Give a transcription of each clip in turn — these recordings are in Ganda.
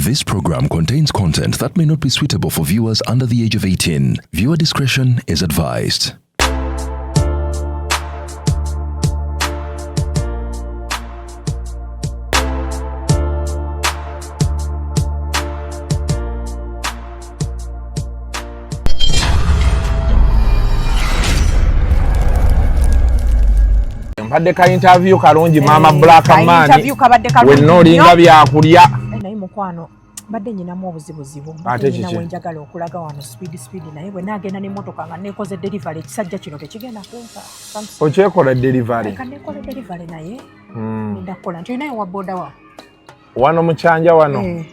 This program contains content that may not be suitable for viewers under the age of 18. Viewer discretion is advised. Mbadde ka interview kalungi mama Black Man we nolinga byakulya naye mukwano badde nyinamu obuzibuzibu nyina wenjagala okulaga wano speed naye bwe nagenda n'emmotoka nga nekoze delivery ekisajja kino tekigenda kumpa okyekola delivery kannekola delivery naye ndakola nti naye wa boda wa wano mukyanja wano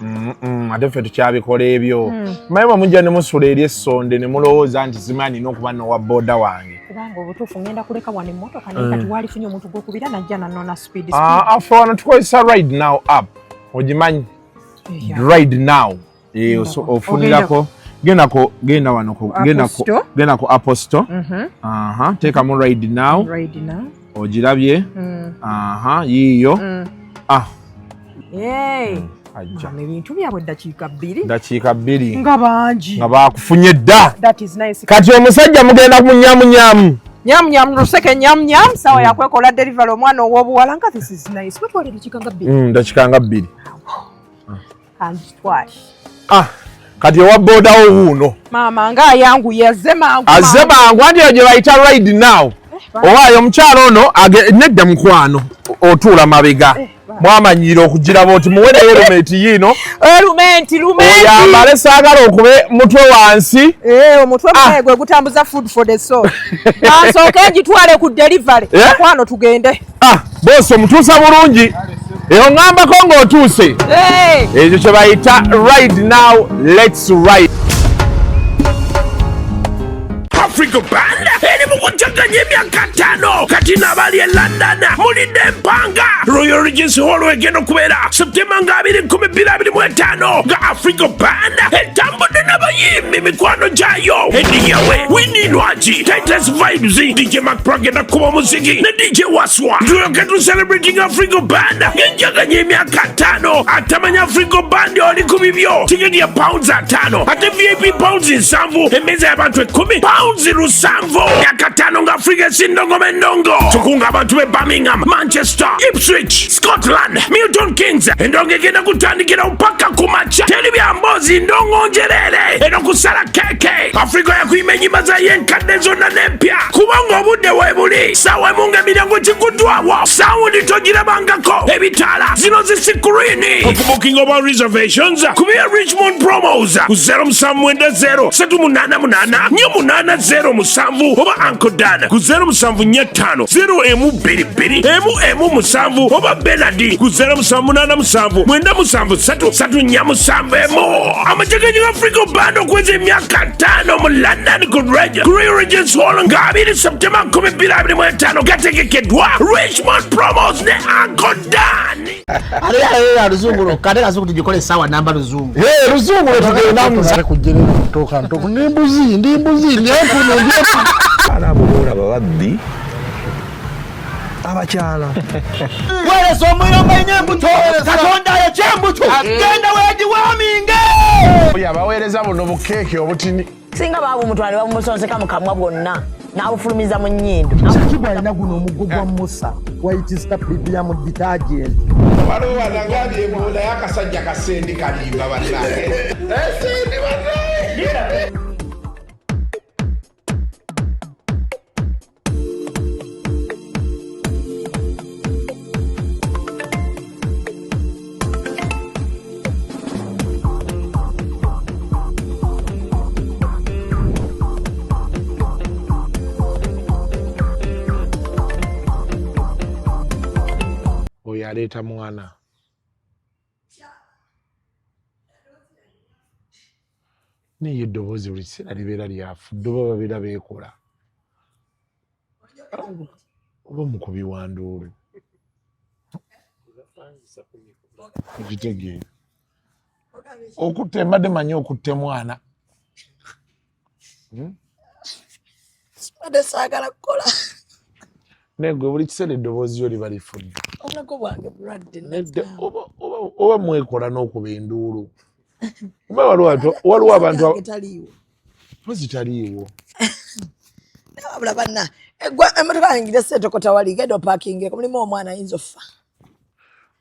ate ffe tukyabikola ebyo maye mujja ne musula eri essonde ne mulowooza nti zimanyi n'okuba nowa boda wange kubanga obutuufu ngenda kuleka wano emmotoka naye kati walifunye omuntu gwokubira najja nanona speed afe wano tukozesa ride now app ogimanyi ride now ofunirako genda wano genda ku Apple Store teekamu ride now ogirabye yiiyo ebintu byabwe dakiika bbiri nga bangi nga bakufunye dda kati omusajja mugenda kumunyamunyamu nyamunyamu luseke nyamunyamu sawa yakwekola delivery omwana ow'obuwala nga this is nice wetwale dakiika nga bbiri kati owa bodawo wuuno maama nga ayanguye azze mangu anti gye bayita ride now owaayo omukyalo ono nedda mukwano otuula mabega mwamanyira okugiraba oti muwereyo lumenti yino oyambale saagala okube mutwe wansi omutwe gwe gutambuza food for the soul nasooke gitwale ku delivery kwano tugende bose omutuusa bulungi eyo ngambako ng'otuuse ekyo kye bayita ride now let's ride Africa Band eri mukujaganya emyaka 5 kati nabali e London mulidde empanga Royal Regency Hall egenda okubeera September 2025 nga Africa Band etambudde n'abayimbi mikwano gyayo ediyawe wininwaji Titus Vibes DJ Mac Pragenda kuba omuziki ne DJ Waswa tuyoke tu celebrating Africa Band enjaganya emyaka 5 atamanya Africa Band oli ku bibyo tiketi ya pounds 5 ate VIP pounds 7 emmeeza y'abantu 10 pounds Lusamvo yakatano nga Afrika sindongome ndongo tukunga abantu be Birmingham, Manchester, Ipswich, Scotland, Milton Keynes endongo egenda kutandikira mpaka kumacha teri bya mbozi ndongo njerere eno kusala keke Afrika yakuyima enyimba za yenkadde zonna n'empya kubanga obudde weebuli sawa emunga emirango gikutwawo sawundi togirabangako ebitaala zino zisikulini okubooking oba reservations kubira Richmond promos ku 0790 788 480 musanvu oba Ankodana ku 0745 0M22 oba Benadi ku 0787 973 amajaganya Africa Band okweza emyaka 5 mu London ku Royal Regency Hall nga 2 September 2025 gategekeddwa Richmond promos ne Ankodana ale luzungu kale kazo kutujikole sawa namba luzungu luzungu tugenda mu kujerera kutoka ntoko nimbuzi ndyempuno arabuhura babaddi abakyala wereso omuyomba enyembuto katonda yekyembuto genda wegiwaminge yabaweereza buno bukeeke obutini singa babu mutwale bamusonseka mukamwa bwonna n'abufulumiza mu nnyindo sakibwa alina guno omuggo gwa musa wayitista premium detergent waliwo wanagambye ebola y'akasajja kasendi kalimba bannange esendi bannange aleeta mwana naye eddoboozi buli kiseera libeera lyafudde oba babeera beekola oba mukubi wa nduulu okitegeera okutte mbadde manyi okutte mwana sibadde saagala kukola negwe buli kiseera eddoboozi yo liba lifudde. Obulago bwange bulwadde Nedde oba mwekola n'okuba enduulu. Waliwo abantu zitaliiwo. Wabula banna emmotoka yange ngire seetokota wali genda opakingireko mulimu omwana ayinza offa.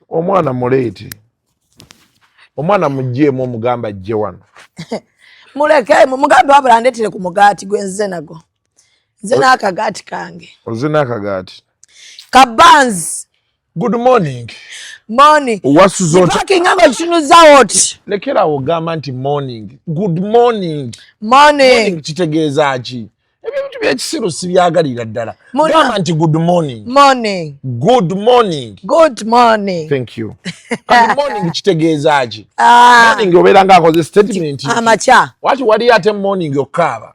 Omwana muleete. Omwana mugjeemu omugamba ajje wano. Muleke mugambe wabula ndeetere ku mugaati gwe nze nago. Nze n'akagaati kange. Oze n'akagaati. Kabanzi. Good morning. Morning. Wasuzoota. Parkinga ngo kinuza oti. Lekerawo gamba nti morning. Good morning. Morning. Kitegeeza ki? Ebintu by'ekisiru si byagalira ddala. Gamba nti good morning. Morning. Good morning. Good morning. Thank you. Good morning kitegeeza ki? Morning obeera ng'akoze statement. Amacha. Wati wali ate morning okaaba.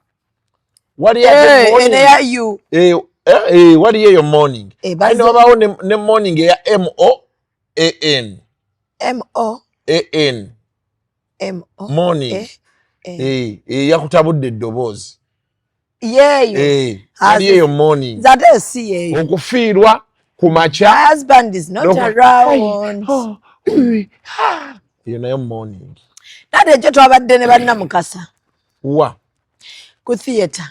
Wali ate morning. Eneya you. Wali eyo morning. Aina wabaawo ne morning eya M-O-A-N. M-O-A-N. Morning. Yakutabudde eddoboozi. Yeyo. Wali eyo morning. Zate si yeyo. Okufiirwa ku makya. My husband is not around. Yo nayo morning. Nade ekyo twabadde ne bannamukasa. Wa? Ku theatre.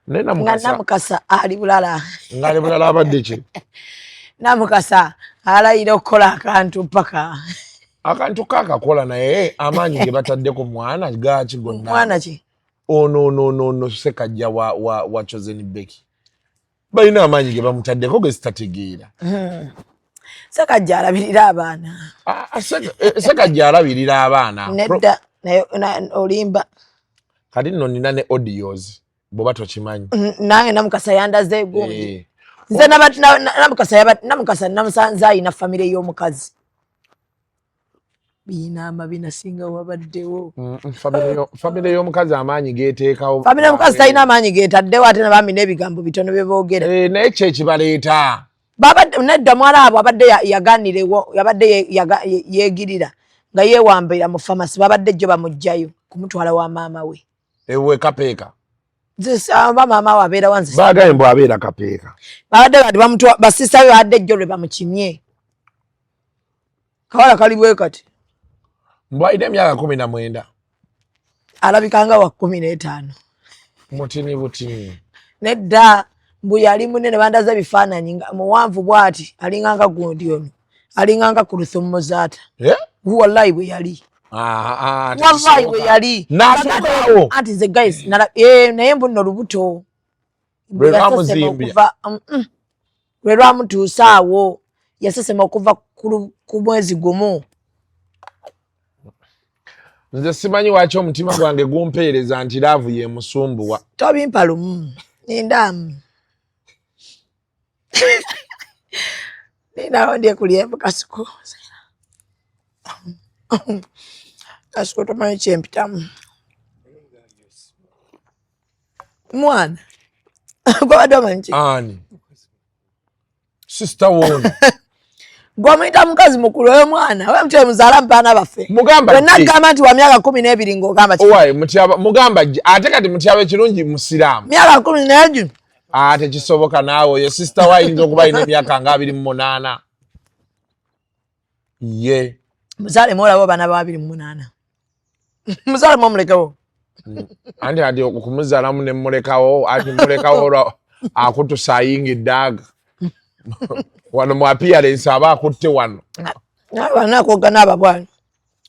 Nga Namukasa ali bulala. Ngali bulala abadde ki? Namukasa alayira okukola akantu paka. Akantu kakakola naye amaanyi ge bataddeko mwana gaaki gonna. Mwana ki? No Sekajja wa Chosen Becky. Balina amaanyi ge bamutaddeko ge sitategeera. Sekajja alabirira abaana. Sekajja alabirira abaana. Nedda olimba. Kati nno nina ne audios. Boba tokimanyi. Nange Namukasa yandaze gundi. Nze Namukasa namusanze ayina famire y'omukazi. Bina amabina singa wabaddewo. Famire y'omukazi amaanyi geeteekawo. Famire y'omukazi talina amaanyi geetaddewo ate nabami n'ebigambo bitono bye boogera. Naye kye kibaleeta. Nedda mwala abo abadde yaganirewo yabadde yeegirira nga yeewambira mu famasi babadde jjo bamugjayo kumutwala wa maama we. Ewe kapeeka. Ba maama we abeera wansi. Baagaye mbu abeera kapeeka. Babadde bati bamutwala basista we badde jjo lwe bamukimye. Kawala kali bwe kati. Mbu ayina emyaka 19. Alabikanga wa 15. Mutini. Nedda mbu yali munene bandaza ebifaananyi nga muwanvu bw'ati alinganga gundi ono alinganga ku Luthumuzaata. Wallahi bwe yali. Wallahi bwe yali. N'asookawo. Anti nze guys naye mbu nno lubuto. Lwe lwamuzimbya. Lwe lwamutuusa awo yasesema okuva ku mwezi gumu. Nze simanyi lwaki omutima gwange gumpeereza nti laavu ye musumbuwa. Tobimpa lumu. Nindamu. Nina ndiye kuliemba Kasuku. Kasuku tomanyi kyempitamu. Mwana. Gwa domanyi ki? Ani. Sister wonu. Gwa mwita mukazi mukulu oyo mwana. Oyo mutwe muzaala mpaana baffe. Mugamba ki? Wenna gamba nti wa myaka 12 ng'ogamba ki? Owaye mugamba ate kati mutyabe kirungi musiraamu. Myaka 12. Ate kisoboka naawe oyo sister wa ayinza okuba ayina emyaka nga 28. Ye. Muzaale mwolabo baana ba 28. Muzaale mwomulekawo. Andi okumuzaalamu ne mulekawo ati mulekawo akutusayingidde aga. Wano mu appearance aba akutte wano. Bana akogana ababwana.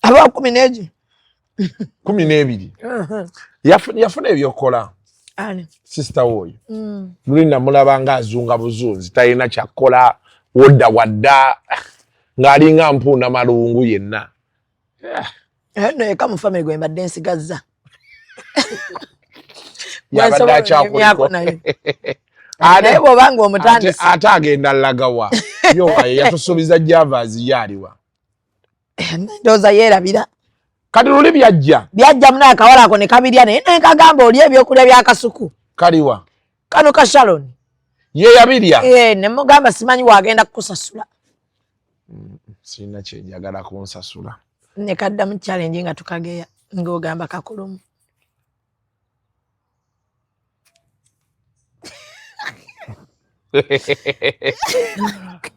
Aba 12. 12. Yafuna ebyokola. Ani. Sister woyo. Mulina mulaba nga azunga buzunzi talina kyakola wodda wadda ng'alinga mpuuna malungu yenna. No eka mu family gwe mbadde nsigazza. Yabadde akyakuliko. Ate bw'obanga omutandisi. Ate agenda lagawa. Yo yatusuubiza Javas yaliwa. Ndowooza yeerabira. Kati luli byajja. Byajja munaye akawala ako ne kabirya naye kagamba oli ebyokulya bya Kasuku. Kaliwa. Kano ka Sharon. Ye yabirya. Ne mugamba simanyi wagenda kukusasula. Sina kyenjagala kunsasula. Ne kaddamu challenge nga tukageya ng'ogamba kakulumu.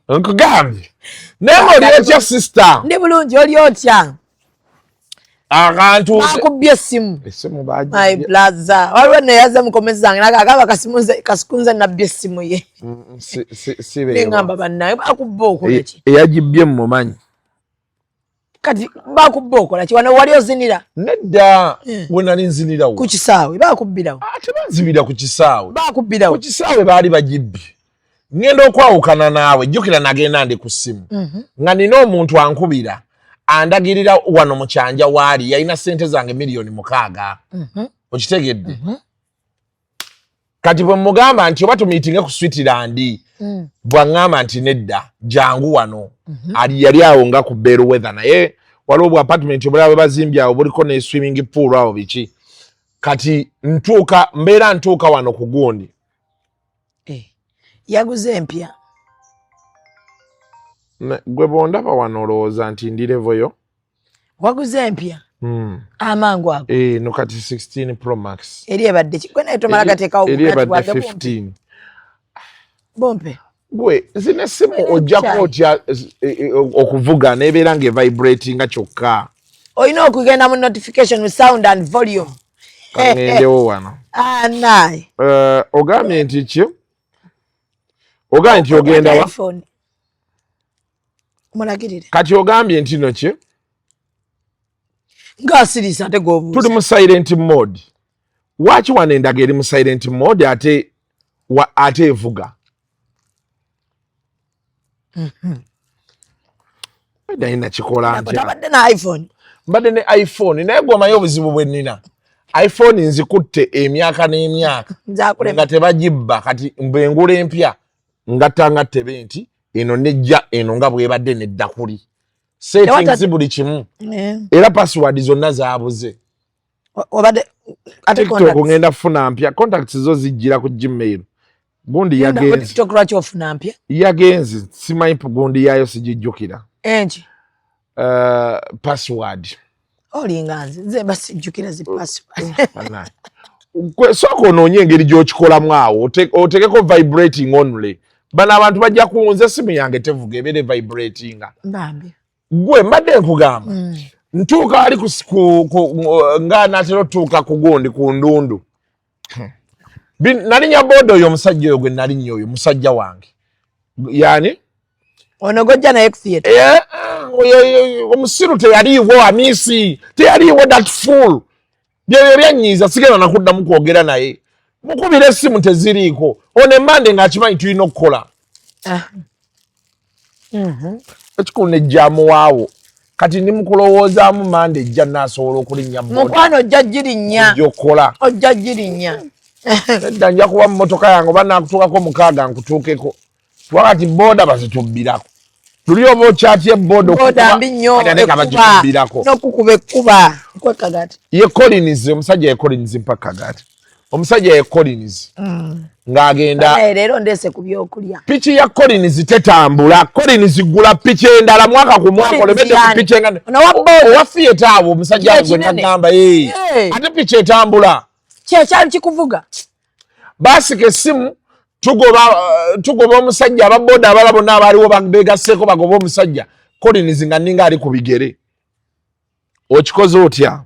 nkugambye naye oli otya sister ndi bulungi oli otya akantu bakubye essimu essimu my brother waliwo neyaze mu comments zange nakagamba kasukunze nabbye essimu ye ngamba bannaye bakubba okola ki eyagibye mmumanyi kati bakubba okola ki wano wali ozinira nedda we nali nzinirawo ku kisaawe bakubbirawo ate banzibira ku kisaawe bakubbirawo ku kisaawe baali bagibbye ngenda okwawukana naawe jjukira nagenda ndi ku ssimu nga nina omuntu ankubira andagirira wano mu kyanja waali yalina ssente zange miliyoni 6 okitegedde kati bwe mugamba nti oba tumiitinge ku Switzerland bwaŋŋamba nti nedda jangu wano yali awo nga ku Bellwether naye waliwo bwa apartment obulala bwe bazimbye awo buliko ne swimming pool awo biki kati mbeera ntuuka wano ku gundi yaguze empya gwe bondaba wano olowooza nti ndi level yo waguze empya amangu ago no kati 16 Pro Max eri ebadde kigwe naye tomala gateekawo eri ebadde 15 bompe gwe zina essimu ojjako otya okuvuga nebeera ng'evibratinga kyokka olina okugenda mu notification with sound and volume kangendewo wano anaye ogambye nti ki ogambye nti ogenda wa mulagirire kati ogambye nti no ki ng'asirisa ate g'obuuza tuli mu silent mode waki wano endaga eri mu silent mode ate evuga dayina kikola ntya tabadde na iPhone mbadde ne iPhone naye gwomanyi obuzibu bwe nnina iPhone nzikutte emyaka n'emyaka nga tebagibba kati mbengula empya ngattanga ttebe nti eno nejja eno nga bwebadde nedda kuli settings buli kimu era password zonna zaabuze obadde ate TikTok ngenda kufuna mpya contacts zo zijjira ku Gmail gundi yagenze TikTok lwaki ofuna mpya yagenze simanyi gundi yayo sijijjukira enki password olinga nze basijjukira zi password sooka onoonye engeri gy'okikolamu awo otekeko vibrating only bano abantu bajja kunze simu yange tevuga ebeere vibratinga gwe mbadde nkugamba ntuuka wali nga natera otuuka ku gundi ku ndundu nalinya boda oyo omusajja oyo gwe nalinya oyo musajja wange yani ono gojja naye ku theatre omusiru teyaliiwo amisi teyaliiwo that fool byebyo byanyiiza sigenda nakuddamu kwogera naye mukubira essimu teziriiko ono emmande ng'akimanyi tulina okukola ekikulu nejjaamu waawo kati ndi mukulowoozaamu mande ejja naasobola okulinnya mukwano ojja girinnya gy'okola ojja girinnya edda nja kuba mu motoka yange oba naakutuukako 6 nkutuukeko twakati booda bazitubbirako tuli oba okyatya booda mbi nnyo n'okukuba ekkuba kwekagati ye Collins omusajja ye Collins mpaka kagati omusajja ye Collins ng'agenda leero ndeese ku byokulya piki ya Collins tetambula Collins gula piki endala mwaka ku mwaka olebedde ku piki engane owa theatre awo omusajja awo gwe nagamba ate piki etambula kyekyali kikuvuga baasika essimu tugoba omusajja ababoda abala bonna abaaliwo beegasseeko bagoba omusajja Collins nga nninga ali ku bigere okikoze otya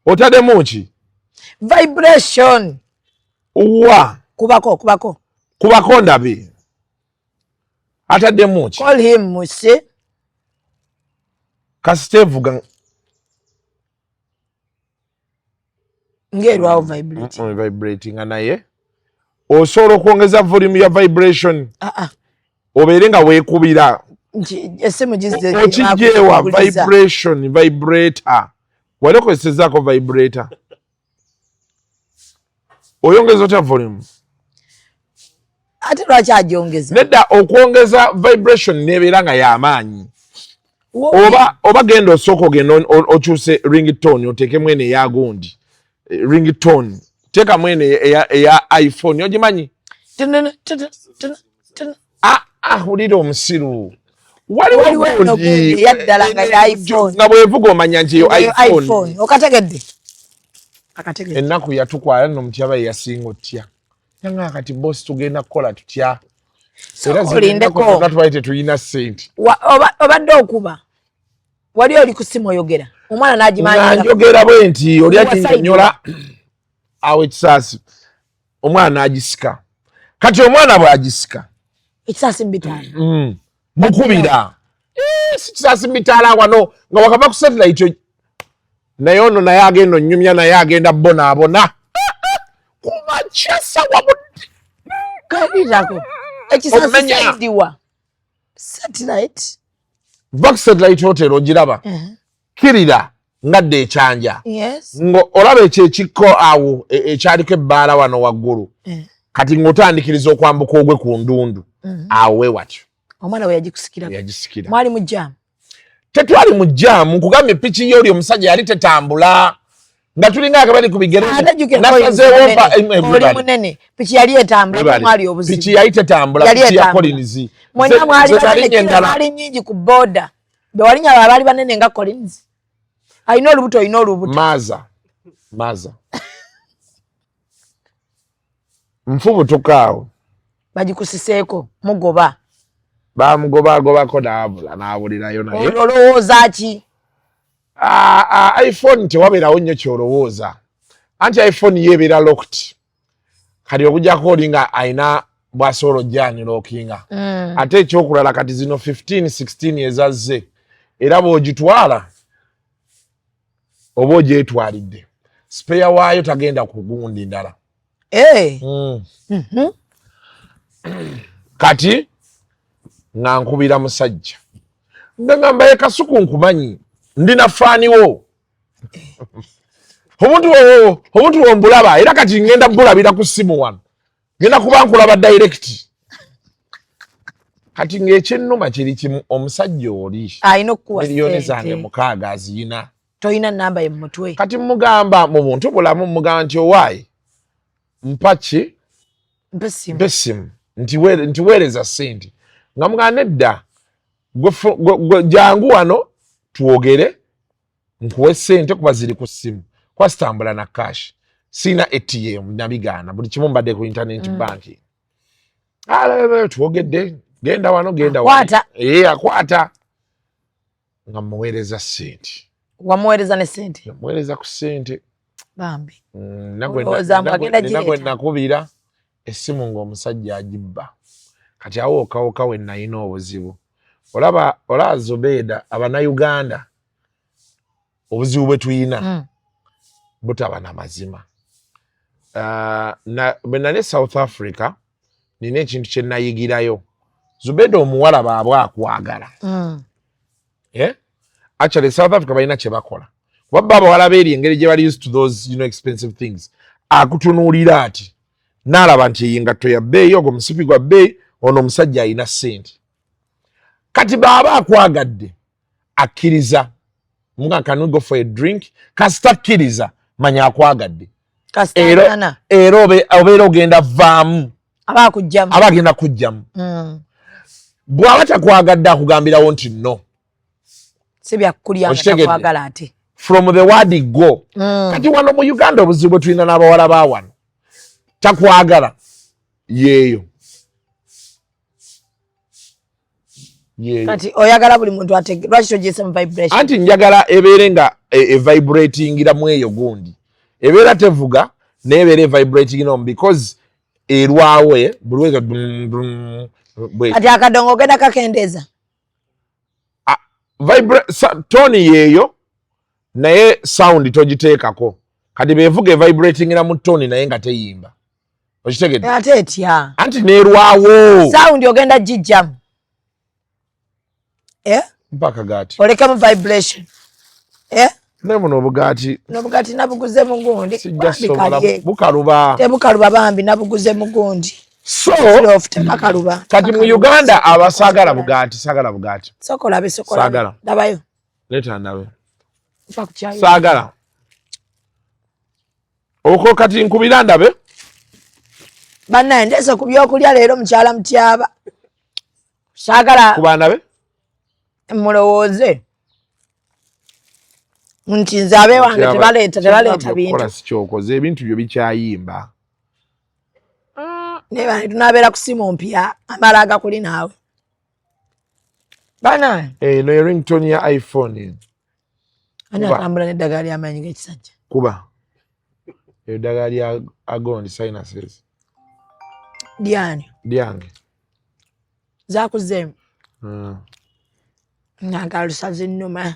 otaddemu ki vibration wa kubako ndabe ataddemu ki call him muse kasitevuga ngerwawo vibrating naye osobola okwongeza volume ya vibration obeere nga weekubira esimu okijjeewa vibration vibrator wali okozesezaako vibrator oyongeza otya volume ate lwaki agyongeza nedda okwongeza vibration nebeera nga y'amaanyi oba genda osooka ogenda okyuse ringtone oteekemu eno eya gundi ringtone teekamu eno eya iPhone ogimanyi wulira omusiru waliwo gundi yaddala nga ya iPhone nga bwevuga omanya nti eyo iPhone okategedde ennaku yatukwala nno mutyaba ye yasinga otya Nanga kati boss tugenda kukola tutya. Olindeko. Natwaite tuyina sente. Obadde okuba. Wali oli ku simu oyogera. Omwana n'agimanya. Njogera bwe nti oli akinyola awo ekisaasi. Omwana n'agisika. Kati omwana bw'agisika. Ekisaasi mbitaala. Mukubira. Si kisaasi mbitaala wano nga wakava ku satellite naye ono naye agenda onnyumya naye agenda bonaabona. Kumachasa wabuti. Kalirako. Ekisaasi kyaidiwa. Satellite. Back satellite hotel ogiraba. Kirira ngadde ekyanja. Yes. Ngo olaba ekikko awo ekyaliko ebbaala wano waggulu. Kati ng'otandikiriza okwambuka ogwe ku ndundu. Awo we watyo. Omwana we yagikusikira. Yagisikira. Mwali mu jam. Tetwali mu jam nkugambye piki y'oli omusajja yali tetambula. Nga tulinga akabali ku bigere. Oli munene. Piki yali etambula mwali obuzibu. Piki yali tetambula. Piki ya Collins. Mwena mwali nyingi ku boda. Be wali nyaba abali banene nga Collins. Ayina olubuto ayina olubuto. Maza. Mfubu tukaawo. Bagikusiseeko mugoba. Bamugobako n'abulirayo naye. Olowooza ki? iPhone tewabeerawo nnyo kyolowooza. Anti iPhone yeebeera locked. Kati okujjako oli nga ayina bw'asobola ojjani lookinga. Ate ekyokulala kati zino 15-16 ezazze. Era bw'ogitwala oba ogyetwalidde. Spare waayo tagenda ku gundi ndala. Kati nga nkubira musajja. Ngamba ye Kasuku nkumanyi. Ndina faaniwo. Omuntu wo mbulaba era kati ngenda bulabira ku simu wano. Ngenda kuba nkulaba direct. Kati ng'ekyennuma kiri kimu omusajja oli. Ayina okuwa miliyoni zange 6 aziyina. Toyina namba ye mu mutwe. Kati mugamba mu buntu bulamu mugamba nti owaayi. Mpaki? Mpesimu. Nti weereza sente. Nga mugamba nedda. Jangu wano tuwogere. Nkuwe sente kuba ziri ku simu. Kwa sitambula na cash. Sina ATM nabigaana. Buli kimu mbadde ku internet banking. Tuwogedde. Genda wano. Kwata. Akwata. Nga muweereza sente. Wamuweereza ne sente? Yamuweereza ku sente. Bambi. Nagwe nakubira essimu ng'omusajja agibba. Kati awo okawoka we nayina obuzibu. Olaba Zubeda Abannayuganda obuzibu bwe tuyina butaba na mazima. Bwe nali South Africa nina ekintu kye nayigirayo. Zubeda omuwala baabwe akwagala. Actually South Africa balina kye bakola. Kuba abawala beeri engeri gye bali used to those expensive things. Akutunuulira ati n'alaba nti ey'engatto ya bbeeyi ogwo musipi gwa bbeeyi ono omusajja alina ssente. Kati baba akwagadde akkiriza nga can we go for a drink kasita akkiriza manya akwagadde era obeera ogenda vaamu abagenda kujjamu bw'aba takwagadde akugambirawo nti no from the word go. Kati wano mu Uganda obuzibu bwe tulina n'abawala ba wano takwagala yeeyo. Kati oyagala buli muntu atege lwaki togiyisa mu vibration. Anti njagala ebeere nga vibratingira mu eyo gundi. Ebeera tevuga n'ebeera vibrating on because erwawe buli wega kati akadongo ogenda kakendeeza. Toni yeeyo naye sound togiteekako. Kati beevuga vibratingira mu toni naye nga teyimba. Okitegedde? Ate etya. Anti n'erwawo. Sound ogenda gijjamu. Mpaka gati. Oleka mu vibration. Ne muno obugati. N'obugati nabuguze mu gundi. Sijja sobola bukaluba. Tebukaluba bambi nabuguze mu gundi. So tebakaluba. Kati mu Uganda abasagala bugati, sagala bugati. Sokola. Sagala. Ndabayo. Leta ndabe. Mpa kuchayo. Sagala. Oko kati nkubira ndabe. Banna ndese ku byokulya leero mukyala mutyaba. Sagala. Kuba ndabe. Mulowooze nti nze abe wange tebaleeta bintu. Kola si kyokoze ebintu byo bikyayimba. Neba tunabera kusimu mpya amalaga kuli nawe. Bana. No ringtone ya iPhone. Ana tambula neddagali amanyi gekisajja. Kuba. Eddagali agondi sinuses. Diani. Diange. Zakuzemu. Nagalusaze nnuma.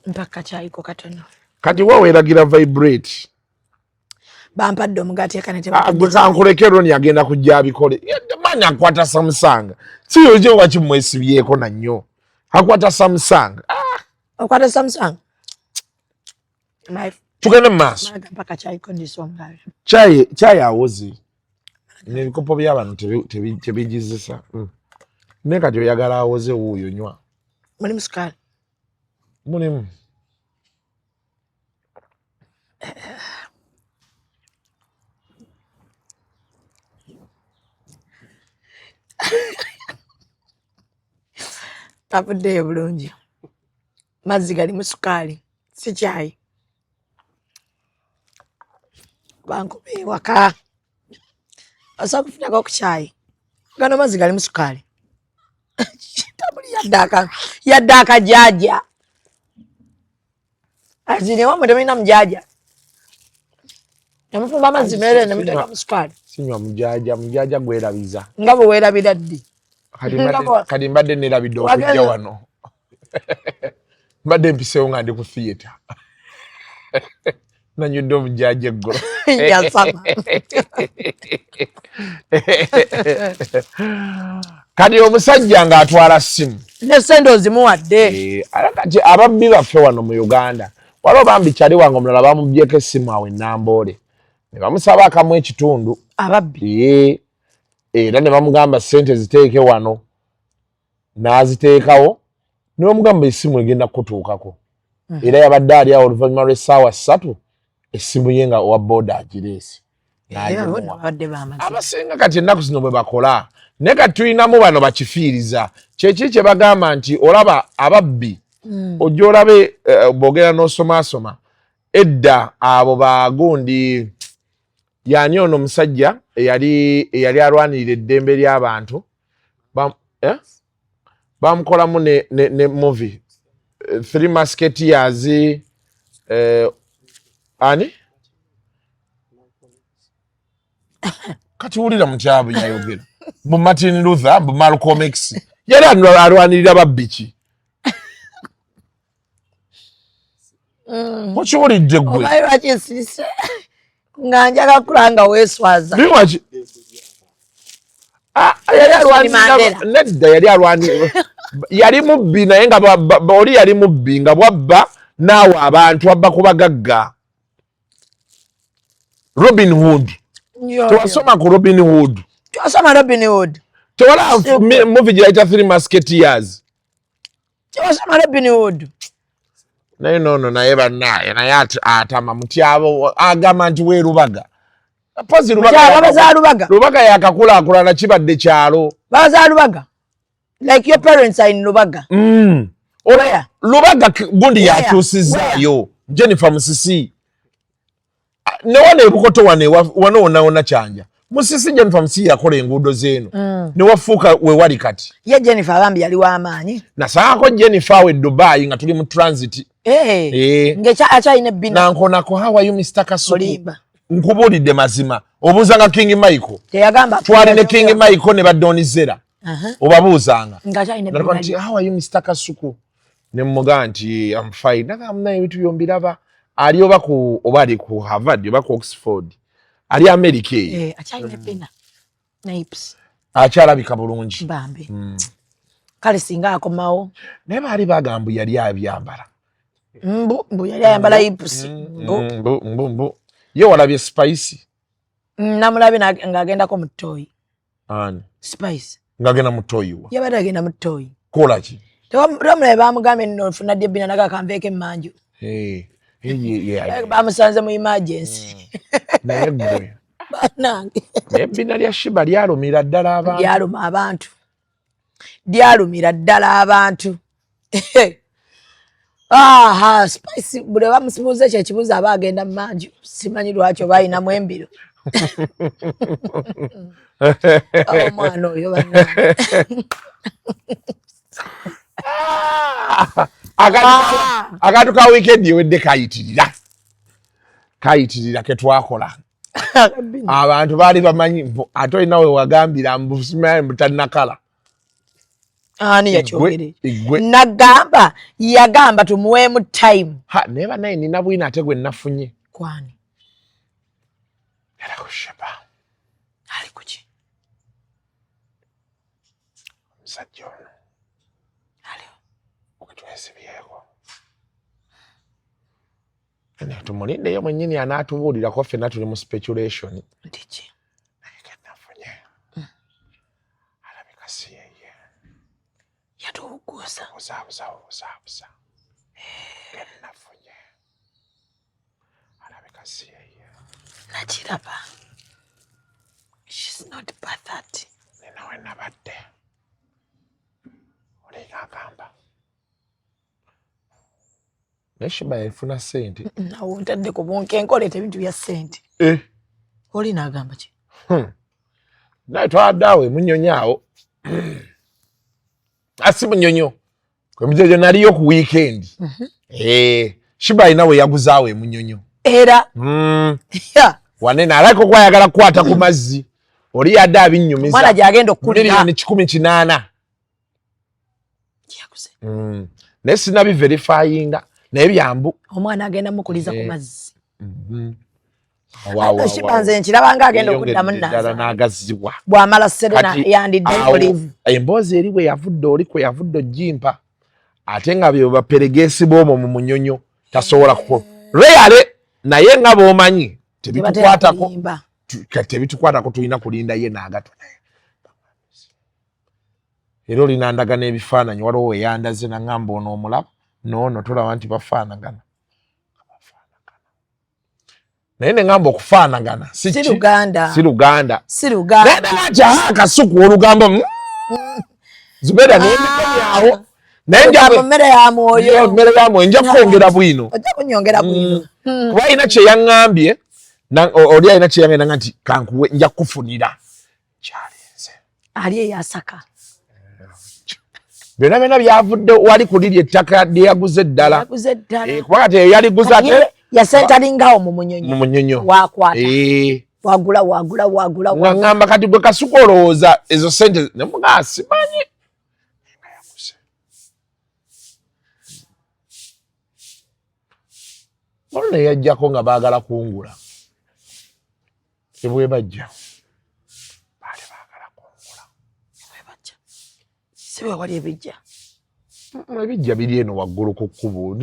Mpaka chayiko katono. Kati wawe eragira vibrate. Bampadde omugati ekanete. Kankulekero ni agenda kujja abikole. Mani akwata Samsung. Si yoje wakimwesibyeko na nnyo. Akwata Samsung. Akwata Samsung. Tugende maaso. Mpaka chayiko ndisonga. Chai awozi. Nebikopo by'abantu tebijizisa. Neka tyoyagala awoze wuuyo nywa. Mulimu sukali. Mulimu. Tapudde bulungi. Mazzi galimu sukali. Si chai. Bankube waka. Asa kufunako ku chai. Gano mazzi galimu sukali. Tabuli yaddaka jaja. Azine wamwe temina mjaja. Yamufumba amazzi mere nemuteka mu sukali. Sinywa mujaja gwerabiza. Ngabo werabira ddi. Kadi mbadde nerabidde okujja wano. Mbadde mpiseewo nga ndi ku theatre. Nanyudde omujaja eggolo. Yasama. Kati omusajja ng'atwala ssimu. Ne sente ozimuwadde. Kati ababbi baffe wano mu Uganda. Waliwo bambi kyali wange omulala bamubbyeko essimu awo Namboole. Ne bamusaba akamu ekitundu. Ababbi. Era ne bamugamba ssente ziteeke wano. N'aziteekawo. Ne bamugamba essimu egenda kutuukako. Era yabadde ali awo oluvannyuma lw'essaawa 3 essimu ye nga owa booda agireese. Abasinga kati ennaku zino bwe bakola. Ne kati tulinamu bano bakifiiriza. Kyeki kye bagamba nti olaba ababbi. Ojja olabe boogera n'osomaasoma. Edda abo bagundi yani ono musajja eyali alwanirira eddembe ly'abantu. Bamukolamu ne movie. Three Musketeers. Ani? Kati wulira mukyabu yayogera. Bu Martin Luther, bu Malcolm X. Yali alwanirira babbi ki? Okiwulidde ggwe? Obaye lwakisirise nga njagala kulanga weeswaza. Biwaki? Yali alwanirira nedda yali alwanirira. Yali mubbi naye nga oli yali mubbi nga bwabba naawe abantu abba ku bagagga. Robin Hood. Tewasoma ku Robin Hood. Tewasoma Robin Hood. Tewala movie giyayita Three Musketeers. Tewasoma Robin Hood. Naye nono naye bannaye naye atama mutyabo agamba nti we Lubaga. Pazi Lubaga yakakulaakulana kibadde kyalo. Baza Lubaga. Like your parents are in Lubaga. Lubaga gundi yakyusizaayo. Jennifer Musisi. Ne wane ebukoto wano kyanja. Musisi Jennifer Musisi yakola enguudo zeeno. Ne wafuuka we wali kati. Ye Jennifer abambi yali w'amaanyi. Nasaako Jennifer we Dubai nga tuli mu transit. Ng'akyalina ebbina. Nankonako, how are you Mr. Kasuku? Nkubulidde mazima. Obuuzanga King Michael. Teyagamba. Twali ne King Michael ne badonizera. Obabuuzanga. Ng'akyalina ebbina. Nti how are you Mr. Kasuku? Ne mmuga nti I'm fine. Nagamna ebitu byombiraba. Ali oba ali ku Harvard oba ku Oxford. Ali America. Akyalina ebbina. Naips. Akyalabika bulungi. Bambi. Kale singa akomawo. Naye baali bagamba yali abyambala. Mbu yali ayambala ipusi. Mbu. Ye walabye Spice. Namulabe ng'agendako mu toyi. Ani? Spice. Ng'agenda mu toyi wa? Yabadde agenda mu toyi. Kola ki? Tewamulabe bamugambye nno nfuna dde ebbina naga kanveeko emmanju. Bamusanze mu emergency. Naye ggwe. Bannange. Ebbina lya Shiba lyalumira ddala abantu. Lyalumira ddala abantu. Spice bule bamusibuuza ekyo ekibuuzo aba agenda mu manju. Simanyi lwaki oba ayinamu embiro. Mwana oyo bannange. Akatu ka weekend ewedde kayitirira ke twakola. Abantu baali bamanyi ate olina we wagambira mbusimaye mbutanakala. Ani yakyogere. Nagamba yagamba tumuweemu time. Neba naye nina bwina ate gwe nafunye. Kwani? Era kushaba. Ali kuki? Musajja ono. Aliwo. Okutwesibyeko. Tumulindeyo mwennyini anaatubuulirako ffenna tuli mu speculation. Ndiki. Naye ke nafunye. Alabika si yeye. Yatubuguza. Buza. Ke nafunye. Alabika si yeye. Nakiraba. She's not bothered. Nina we nabadde. Olinga agamba. Neshiba efuna sente. Nawo ntadde ku bunkenkolete ebintu bya sente. Oli nagamba ki? Naye twaddawe munyonyaawo. Asi munyonyo. Kwe mujojo naliyo ku weekend. Shiba alina we yaguzaawo emunyonyo. Era. Wanene alaiko kwayagala kukwata ku mazzi. Oli yadde abinnyumiza. Mwana gyagenda okkulira. Milioni 18. Yakuze. Naye sinabi verifyinga. Naye byambu. Omwana agenda mukuliza ku mazzi. Shiba nze nkirabanga agenda okuddamu n'agazzibwa. Bw'amala Serena yandidde live. Emboozi eri bwe yavudde oli kwe yavudde ojjimpa. Ate nga byo baperegeesi b'omwo mu munyonyo tasobola kuko. Reyale naye nga bw'omanyi tebitukwatako. Tebitukwatako tulina kulinda ye n'agato. Era olina ndagana ebifaananyi waliwo we yandaze nangamba ono omulaba. Noono tulaba nti bafaanagana. Naye ne ngamba okufaanagana si Luganda. Si Luganda. Kasuku olugamba Zubeda n'emikonyawo. Naye njabe mmere ya mwoyo. Mmere ya mwoyo nja kwongera bwino. Ojja kunyongera bwino. Kuba alina kye yaŋŋambye oli alina kye yaŋŋamba nti kankuwe nja kufunira. Kyalinze. Ali eyasaka. Byonna byavudde wali kulirya ettaka lye yaguze ddala. Kuba kati yaliguze ate yasentalingawo mu munyonyo. Mu munyonyo. Wakwata. Wagula. Ngamba kati gwe Kasuku olowooza ezo sente ne mugaa simanyi. Olwo yajjako nga baagala kungula. Ebwe bajja. Baali baagala kungula. Si bwe wali ebijja. Ebijja biri eno waggulu ku kkubo.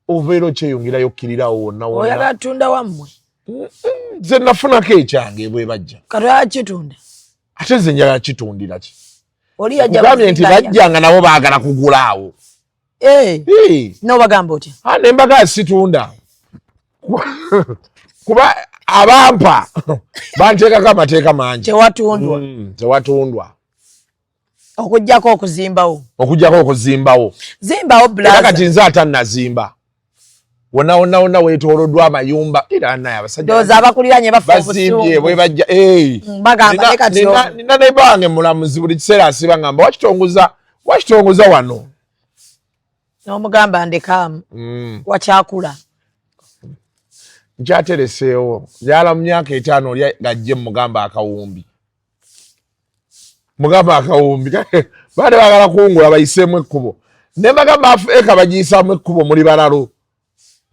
Obeera okyeyongerayo okkirirawo wonna. Oyagala tunda wammwe? Nze nafunako ekyange ebwe bajja. Katoya kitunda? Ate nze njagala kitundira ki? Oli yajja kugambye nti bajjanga nabo baagala kugulaawo. N'obagamba otya? Ne mbaga situunda. Kuba abampa banteekako amateeka mangi. Tewatundwa. Okuggyako okuzimbawo. Zimbawo blaza. Era kati nze atannazimba. Wonna weetooloddwa amayumba. Era naye abasajja. Dooza abakuliranye bafa obusungu. Basimbye bwe bajja. Bagamba ne kati nina ne bange mulamuzi buli kiseera asiba ngamba wakitongoza wano. N'omugamba ndekaamu. Wakyakula. Nkyatereseewo. Yala mu myaka 5 oli gajje mugamba akawumbi. Baade baagala kungula bayiseemu ekkubo. Ne bagamba eka bagiyisaamu ekkubo muli balalo.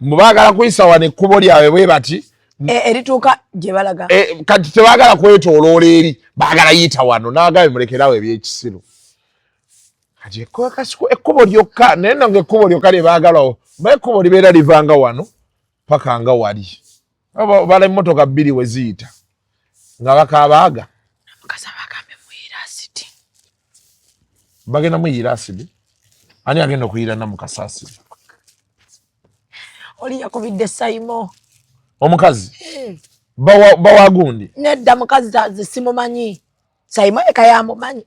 Mubaagala kuyisa wano ekkubo lyabwe bwe bati. Erituuka gye balaga. Kati tebaagala kwetooloola eri. Baagala yita wano. N'abagambye mulekerawo ebyekisiru. Kati ekkubo lyokka. Naye nange ekkubo lyokka lye baagalawo. Ekkubo libeera livanga wano. Paka nga wali. Bala emmotoka 2 we ziyita. Nga bakabaaga. Bagenda muyira asidi. Ani agenda okuyira na mukasasi. Oli yakubidde Saimo. Omukazi. Bawagundi. Nedda mukazi simumanyi. Saimo eka yamumanyi.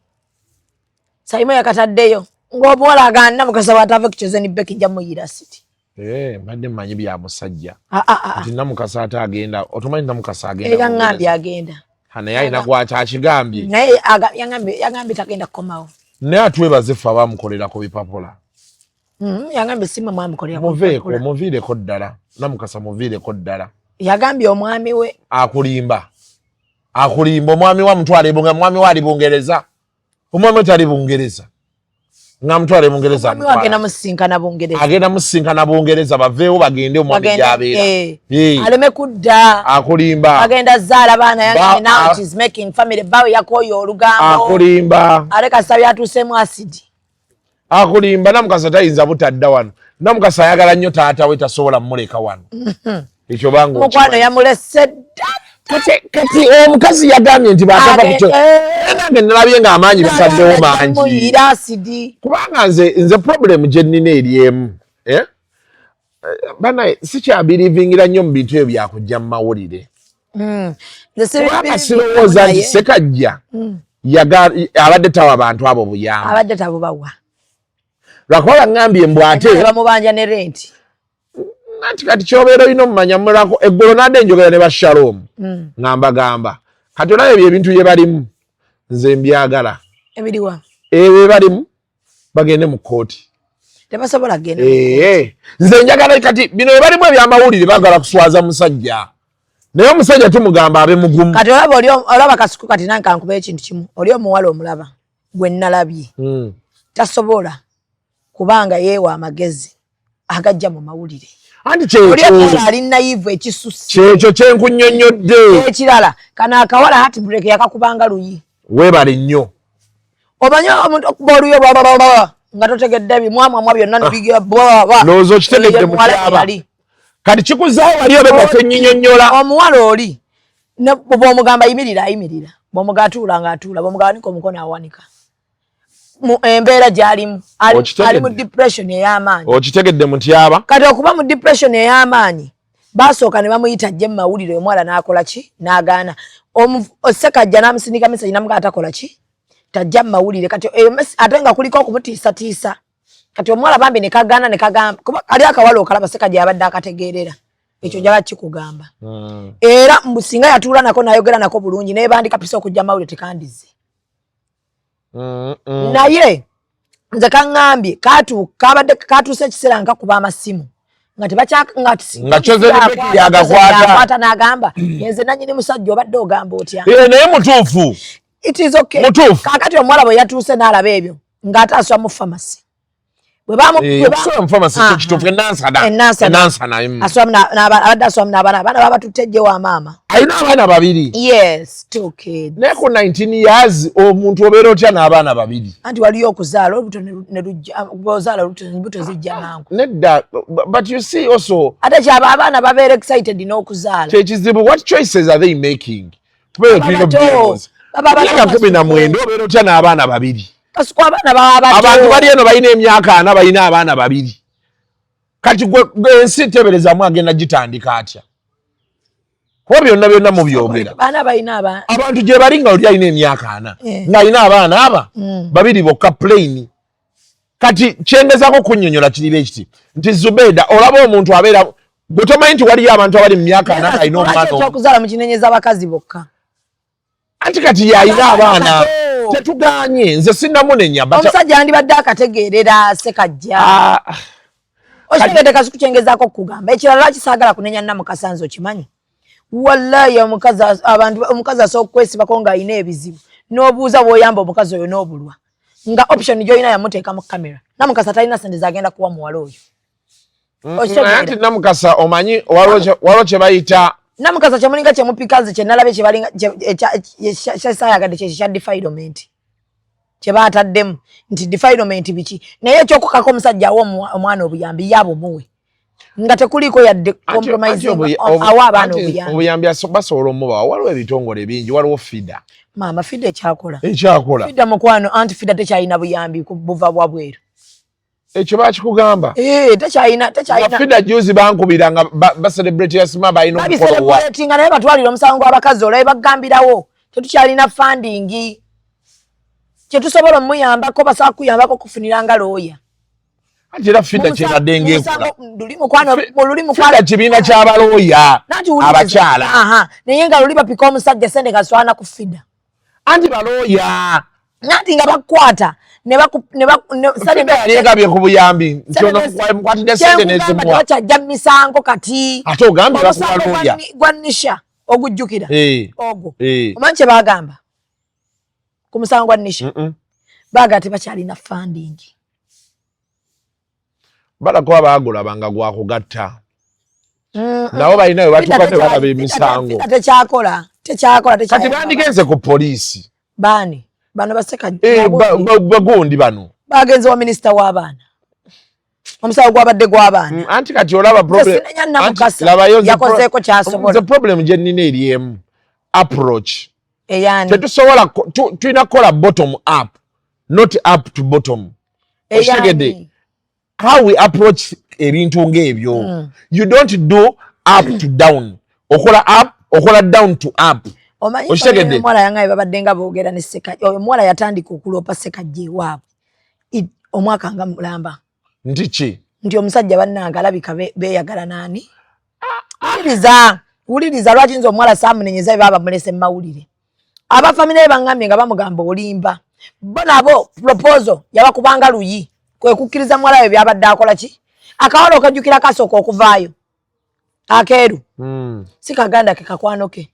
Saimo yakataddeyo. Ng'omuwala agana mukasa batava kucheze ni beki nja muyira asidi. Mbadde mmanyi bya musajja. Ati Namukasa ate agenda, otumanyi Namukasa agenda. Yangambye agenda. Naye alina gwaki akigambye. Naye yangambye tagenda kukomawo. Naye atwebaze ffe abamukolera ku bipapula. Yangambye simu mwamukolera ku bipapula. Muviireko ddala. Namukasa muviireko ddala. Yagambye omwami we. Akulimba omwami wa mutwale bunga, mwami wa ali Bungereza. Omwami tali Bungereza. Nga mutwale Bungereza. Omwami wa agenda musinkana Bungereza. Agenda musinkana Bungereza baveewo bagende omwami gy'abeera. Aleme kudda. Akulimba. Agenda zaala abaana yange now it is making family bawe yakoyo olugambo. Akulimba. Aleka sabya atuseemu acid. Akulimba Namukasa tayinza butadda wano. Namukasa ayagala nnyo taata we tasobola mmuleka wano. Ekyo bangu. Mukwano yamulese kati omukazi yagambye nti baatava kucho. Nange nalabye ng'amaanyi bisaddewo mangi. Kubanga nze problem gye nnina eri emu. Bana sikyabirivingira nnyo mu bintu ebyo byakujja mu mawulire. Kubanga sirowooza nti Sekajja abadde tawa abantu abo buyambi. Abadde tabubawa. Lwakuba ngambye mbw ate bamubanja ne renti. Kati kyobeera olina omumanya mulako eggolo nadde njogera ne ba Shalom. Ngamba kati olaba ebyo ebintu bye balimu nze mbyagala. Ebiriwa? Bye balimu bagende mu kkooti. Tebasobola genda. Nze njagala kati bino bye balimu ebyamawulire baagala kuswaza musajja. Naye omusajja tumugamba abe mugumu. Kati olaba Kasuku kati nanka nkuba ekintu kimu. Oli omuwala omulaba gwe nnalabye. Tasobola kubanga yeewa amagezi agajja mu mawulire. Anti kyekyo ali naive ekisusi. Kyekyo kyenkunnyonnyodde. Ekirala kana akawala heartbreak yakakubanga luyi. Weebale nnyo. Omanya omuntu okuba oluyo baba nga totegedde bimwamwa byonna nibigira baba. Loozo kitegedde mu kyaba. Kati kikuzaawo wali obeka kwennyinnyonnyola. Omuwala oli bw'omugamba yimirira. Bw'omugatuula ng'atuula. Bw'omugamba nika omukono awanika. Mu embeera gy'alimu ali mu depression ey'amaanyi. Okitegedde mutyaba. Kati okuba mu depression ey'amaanyi basooka ne bamuyita ajje mu mawulire omwala n'akola ki n'agaana. Sekajja n'amusindika message n'amugaa atakola ki tajja mu mawulire. Kati ate nga kuliko okumutiisatiisa. Kati omuwala bambi ne kagamba kuba kali akawala okalaba Sekajja yabadde akategeerera. Ekyo njala kikugamba. Era mbusinga yatuula nako n'ayogera nako bulungi naye bandika pisa okujja mu mawulire tekandize. Naye nze kaŋŋambye katuuse ekiseera nga kuba amasimu nga tebakyakwata n'agamba nze nannyini musajja obadde ogamba otya. Naye mutuufu. It is okay. Kaakati omuwala bwe yatuuse n'alaba ebyo ng'ate aswa mu famasi. Abadde aswamu n'abaana baba tutejje wa maama. Alina abaana babiri. Yes, 2 kids. Naye ku 19 years omuntu obeera otya n'abaana babiri. Anti waliyo okuzaala olubuto ne lujja bw'ozaala olubuto zijja mangu. Nedda, but you see also. Ate kyaba abaana babeera excited n'okuzaala. Kyekizibu, what choices are they making? Myaka 19 obeera otya n'abaana babiri. Kasuku abaana baba abantu bali eno balina emyaka 4 balina abaana babiri. Kati gwe ensi tebereza agenda gitandika atya. Kuba byonna mu byogera. Abantu gye bali nga oli alina emyaka 4 ng'alina abaana aba babiri bokka plain. Kati kyengezako kunnyonnyola kirira ekiti nti Zubeda olaba omuntu abeera gwe tomanyi nti waliyo abantu abali mu myaka 4 alina omwana okuzaala mu kinenyeza abakazi bokka. Anti kati yalina abaana. Tetuganye nze sinnamunenya. Omusajja andibadde akategeerera Sekajja. Okitegedde Kasuku kyengezaako kugamba. Ekirala kisaagala kunenya Namukasa nze okimanyi. Wallahi omukazi asooka okwesibako ng'alina ebizibu. N'obuuza bw'oyamba omukazi oyo n'obulwa. Nga option gy'olina yamuteeka mu kamera. Namukasa talina sente z'agenda kuwa muwala oyo. Anti Namukasa omanyi waliwo kye bayita. Namukasa kyemulinga kyemupikazi kyenalabye kyebalinga kyesaayagadde kya defilement. Kyebaataddemu nti defilement biki. Naye ekyokukako omusajja awa omwana obuyambi yaabo muwe. Nga tekuliko yadde compromise awa abaana obuyambi. Obuyambi basobola omubawa. Waliwo ebitongole bingi, waliwo FIDA. Maama FIDA ekyakola. FIDA mukwano anti FIDA tekyalina buyambi buva bwabweru. Ekyo bakikugamba. Tekyalina. FIDA juzi bankubira nga baselebrate yasima balina omukolo wa. Nga naye batwalira omusango gw'abakazi olwaye bagambirawo. Tetukyalina funding. Kyetusobola omuyambako basobola kuyambako okufunira nga looya. Ajira fida chera denge kula. Lulimu fida chibina ky'abaloya abakyala. Aha. Naye nga luli bapika omusajja sente gaswana ku fida. Anti baloya. Nati nga bakwata ne fida yegabye ku buyambi. Ntono kwatide sente nezimwa. Bachajja misango kati. Ate ogambe bakubaloya. Gwanisha ogujjukira. Ogo. Omanyi kye bagamba? Ku musango gwanisha. Baga tebakyalina funding. Balako abagula banga gwa kugatta. Nabo balina we batukate balaba emisango. Tekyakola. Kati bandigenze ku poliisi. Bani? Bano baseka. Bagundi bano. Bagenze wa minister w'abaana. Omusawo gwabadde gw'abaana. Anti kati olaba problem. Yakozeeko kyasobola. The problem gye nnina eri emu. Approach. Eyani. Tetusobola tulina kola bottom up. Not up to bottom. Eyani. How we approach ebintu ng'ebyo. You don't do up to down. Okola up, okola down to up. Omanyi mwala yangaye babadde nga boogera ne Seka. Omwala yatandika okulopa Sekajja ewaabwe. Omwaka nga mulamba. Nti omusajja bannanga alabika beeyagala nani? Wuliriza lwaki nze omwala saamunenyeza baba mulese mawulire. Abafamile bangambye nga bamugamba olimba. Bo nabo proposal yabakubanga luyi. Kwe kukkiriza mwala we byabadde akola ki? Akawalo okajjukira kasooka okuvaayo. Akeeru. Si kaganda ke kakwano ke.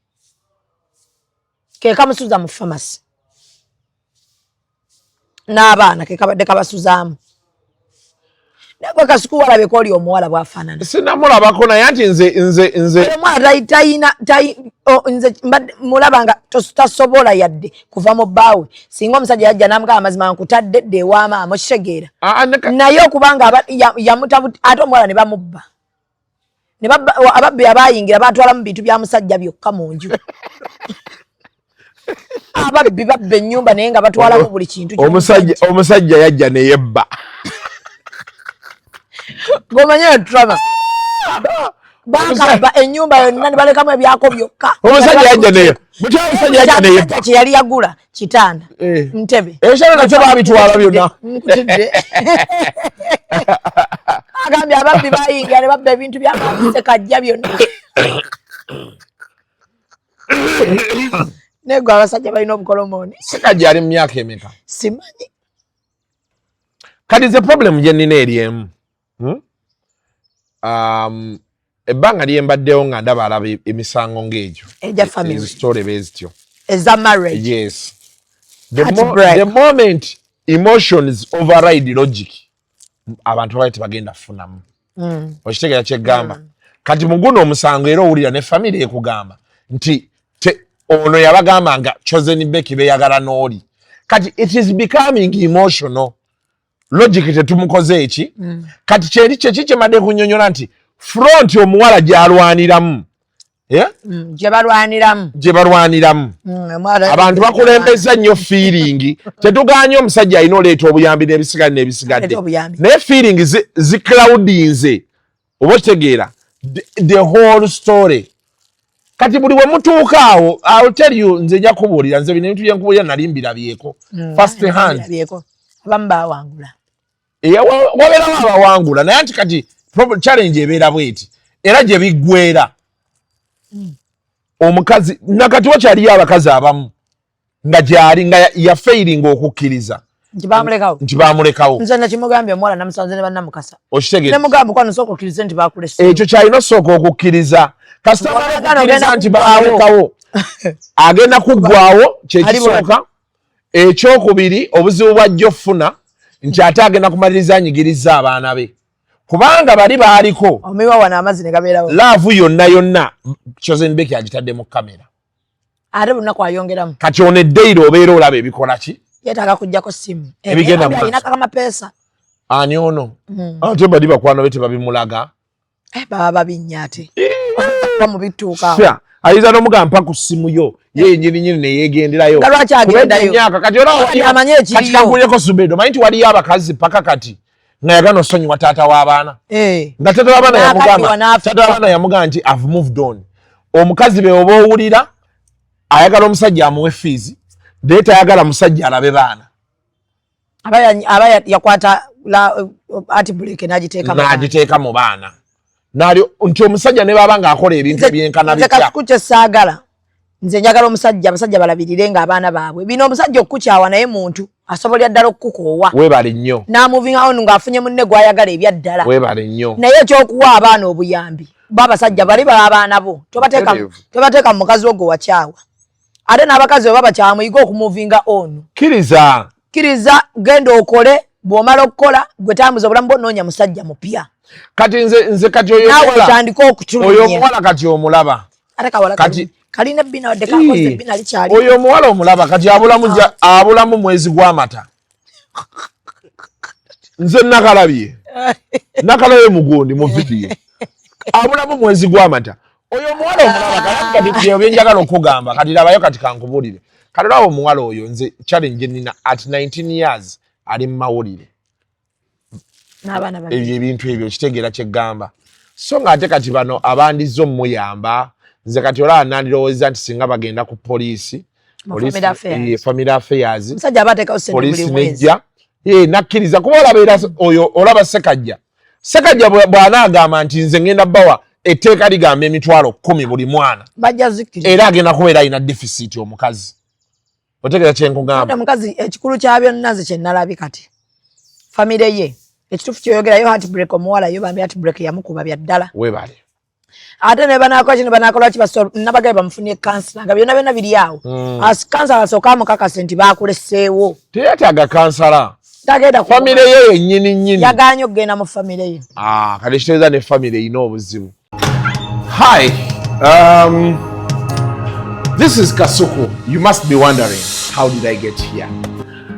Ke kamusuza mu pharmacy. N'abaana ke kabadde kabasuzaamu. Nako Kasuku walabe ko oli omuwala bwafaanana. Sinamulabako naye anti nze omwana tayina nze mulabanga tasobola yadde kuva mu bbaawe. Singa omusajja yajja n'amugamba amazima nkutadde dde ew'amaama okitegeera. Naye okubanga yamutabuti ate omuwala ne bamubba. Ababbi abayingira batwalamu bintu bya musajja byokka mu nju. Ababbi babba ennyumba naye nga batwalamu buli kintu. Omusajja yajja ne yebba. Gomanya drama. Baka enyumba yonna ne balekamu ebyako byokka. Omusajja yajja ne. Mutya omusajja yajja ne yebba. Kye yali yagula kitanda. Ntebe. Eshalo nakyo babitwala byonna. Agambye ababbi bayingira ne babba ebintu Sekajja byonna. Nego abasajja balina obukolomooni. Sekajja ali mu myaka emeka? Simanyi. Kati ze problem gye nnina eri emu. Ebbanga lyembaddewo nga ndaba alaba emisango ng'egyo. Eja family. Story bezityo. Eza marriage. Yes. The moment emotions override logic, abantu babaye tebagenda kufunamu. Okitegeera kye ggamba. Kati mu guno omusango era owulira ne family ekugamba nti ono yabagamba nga chosen beki beyagala n'oli. Kati it is becoming emotional. Logic tetumukoze eki. Kati kyeri kye madde kunnyonnyola nti front omuwala gyalwaniramu. Gye balwaniramu. Abantu bakulembeza nnyo feeling. Tetuganye omusajja alina oleeta obuyambi n'ebisigadde. Naye feeling zicloudinze. Oba okitegeera the whole story. Kati buli we mutuuka awo, I'll tell you, nze nja kubuulira, nze bino ebintu bye nkubuulira nali mbirabyeko. First hand. Abamu baawangula. Wabeerawo abawangula, naye anti kati challenge ebeera bweti. Era gye biggweera. Omukazi, nakati wakyaliyo abakazi abamu, nga gyali, nga yafeiringa okukkiriza. Nti baamulekawo. Nze nakimugambye omuwala namusanze ne bannamukasa. Okitegeera. Ne mugamba kwano sooka okkirize nti baakulese. Ekyo kyalina osooka okukkiriza. Kasita bamukkiriza nti baalekawo. Agenda kuggwawo kyekisooka. Ekyokubiri obuzibu bw'ajja ofuna nti ate agenda kumaliriza anyigiriza abaana be. Kubanga bali baaliko. Omiwa wana amazzi ne gabeerawo. Laavu yonna chosen beki agitadde mu kamera. Ate bunaku ayongeramu. Kati ono eddeiro obeera olaba ebikola ki? Yeetaaga kuggyako simu. Ebigenda mu maaso. Alina kamapeesa. Ani ono? Ate bali bakwano be tebabimulaga. Baba babinnya ate. Mu bituuka. Ayinza n'omugamba ku ssimu yo. Ye nyini ne yeegenderayo. Lwaki agendayo? Kati olaba amanye ekiriyo. Kati kakulyeko Zubeda. Omanyi nti waliyo abakazi paka kati nga yagana osonyiwa taata w'abaana. Nga taata w'abaana yamugamba nti I've moved on. Omukazi be oba owulira ayagala omusajja amuwe fees, naye tayagala musajja alabe baana. Aba yakwata ati break n'agiteeka mu baana nalyo nti omusajja ne baba ng'akola ebintu ebyenkana bitya. Kasuku kye saagala nze njagala abasajja balabirire ng'abaana baabwe bino omusajja okukukyawa naye muntu asobolera ddala okukukoowa. Weebale nnyo. Moving on ng'afunye munne gw'ayagala ebyaddala. Weebale nnyo. Naye ekyokuwa abaana obuyambi babasajja bali abaana bo tobateeka mu mukazi ogwo wakyawa. Ate n'abakazi bwe babakyawa muyiga okumuvinga on. Kiriza genda okole bw'omala okukola gwe tambuza obulamu bwo noonya musajja mupya. Kati nze kati oyo omuwala kati omulaba. Kati kalina bina wadde kakoze bina likyali. Oyo omuwala omulaba kati abulamu mwezi gw'amata. Nze nakalabye mugundi mu video. Abulamu mwezi gw'amata. Oyo omuwala omulaba kati byenjagala okugamba kati labayo kati kankubulire. Kati laba omuwala oyo nze challenge nina at 19 years ali mu mawulire. Ebyo ebintu ebyo kitegeera kyegamba. So ng'ate kati bano abandizo muyamba nze kati olaba nandilowooza nti singa bagenda ku poliisi family affairs musajja abateekawo ssente buli mwezi nakkiriza kuba olabeera oyo olaba sekajja bw'anaagamba nti nze ngenda bbawa etteeka ligamba emitwalo 10 buli mwana era agenda kubeera alina deficit omukazi. Otegeera kye nkugamba. Omukazi ekikulu kya byonna nze kye nalabye kati famire ye ekituufu kyoyogerayo heartbreak omuwala yo bambi heartbreak yamukuba bya ddala. Weebale. Ate ne banakola kino banakola nabagaye bamufunye kansala nga byonna biri awo. Kansala asooka amukakase nti baakuleseewo. Teyetaaga kansala. Tagenda famire ye yennyini. Yagaanye okugenda mu famire ye. Kati kitegeeza ne famire erina obuzibu. Hi. This is Kasuku. You must be wondering, how did I get here?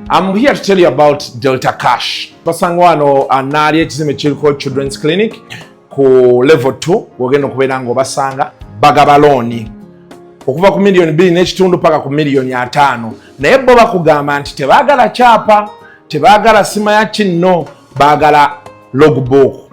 I'm here to tell you about Delta Cash. Basanga wano anali ekizimbe kiriko Children's Clinic ku level 2 wogenda okubeera ng'obasanga bagaba looni okuva ku $2.2 paka ku $5 naye bo bakugamba nti tebaagala kyapa tebaagala sima ya kinno baagala logbook.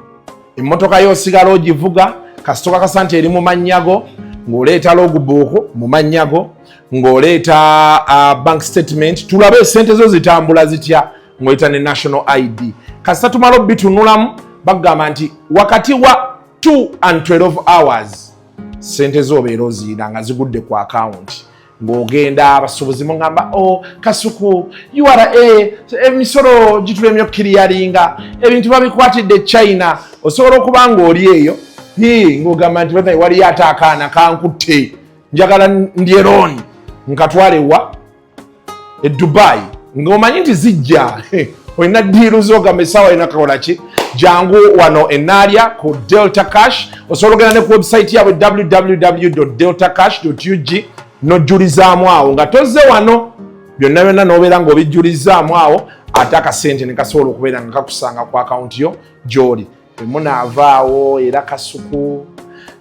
Emmotoka y'osigala ogivuga kasitoka kasante eri mu mannyago ng'oleeta logbook mu mannyago ng'oleeta bank statement tulabe esente zo zitambula zitya ng'oleeta ne national ID. Kasita tumala obitunulamu bagamba nti wakati wa 2 and 12 hours sente zo obeera oziyina nga zigudde ku account ng'ogenda abasuubuzi mugamba Kasuku URA emisolo gitulemye okukiriyalinga ebintu babikwatidde China osobola okuba ng'oli eyo ng'ogamba nti waliyo ate akaana kankutte njagala ndyerooni nkatwalewa e Dubai ng'omanyi nti zijja olina diiru z'ogamba essaawa olina kakola ki jangu wano enaalya ku Delta Cash. Osobola okugenda ne ku website yaabwe www.deltacash.ug n'ojjulizaamu awo nga tozze wano byonna n'obeera ng'obijjulizaamu awo ate akasente ne kasobola okubeera nga kakusanga ku akawunti yo gy'oli. Emunaavaawo era Kasuku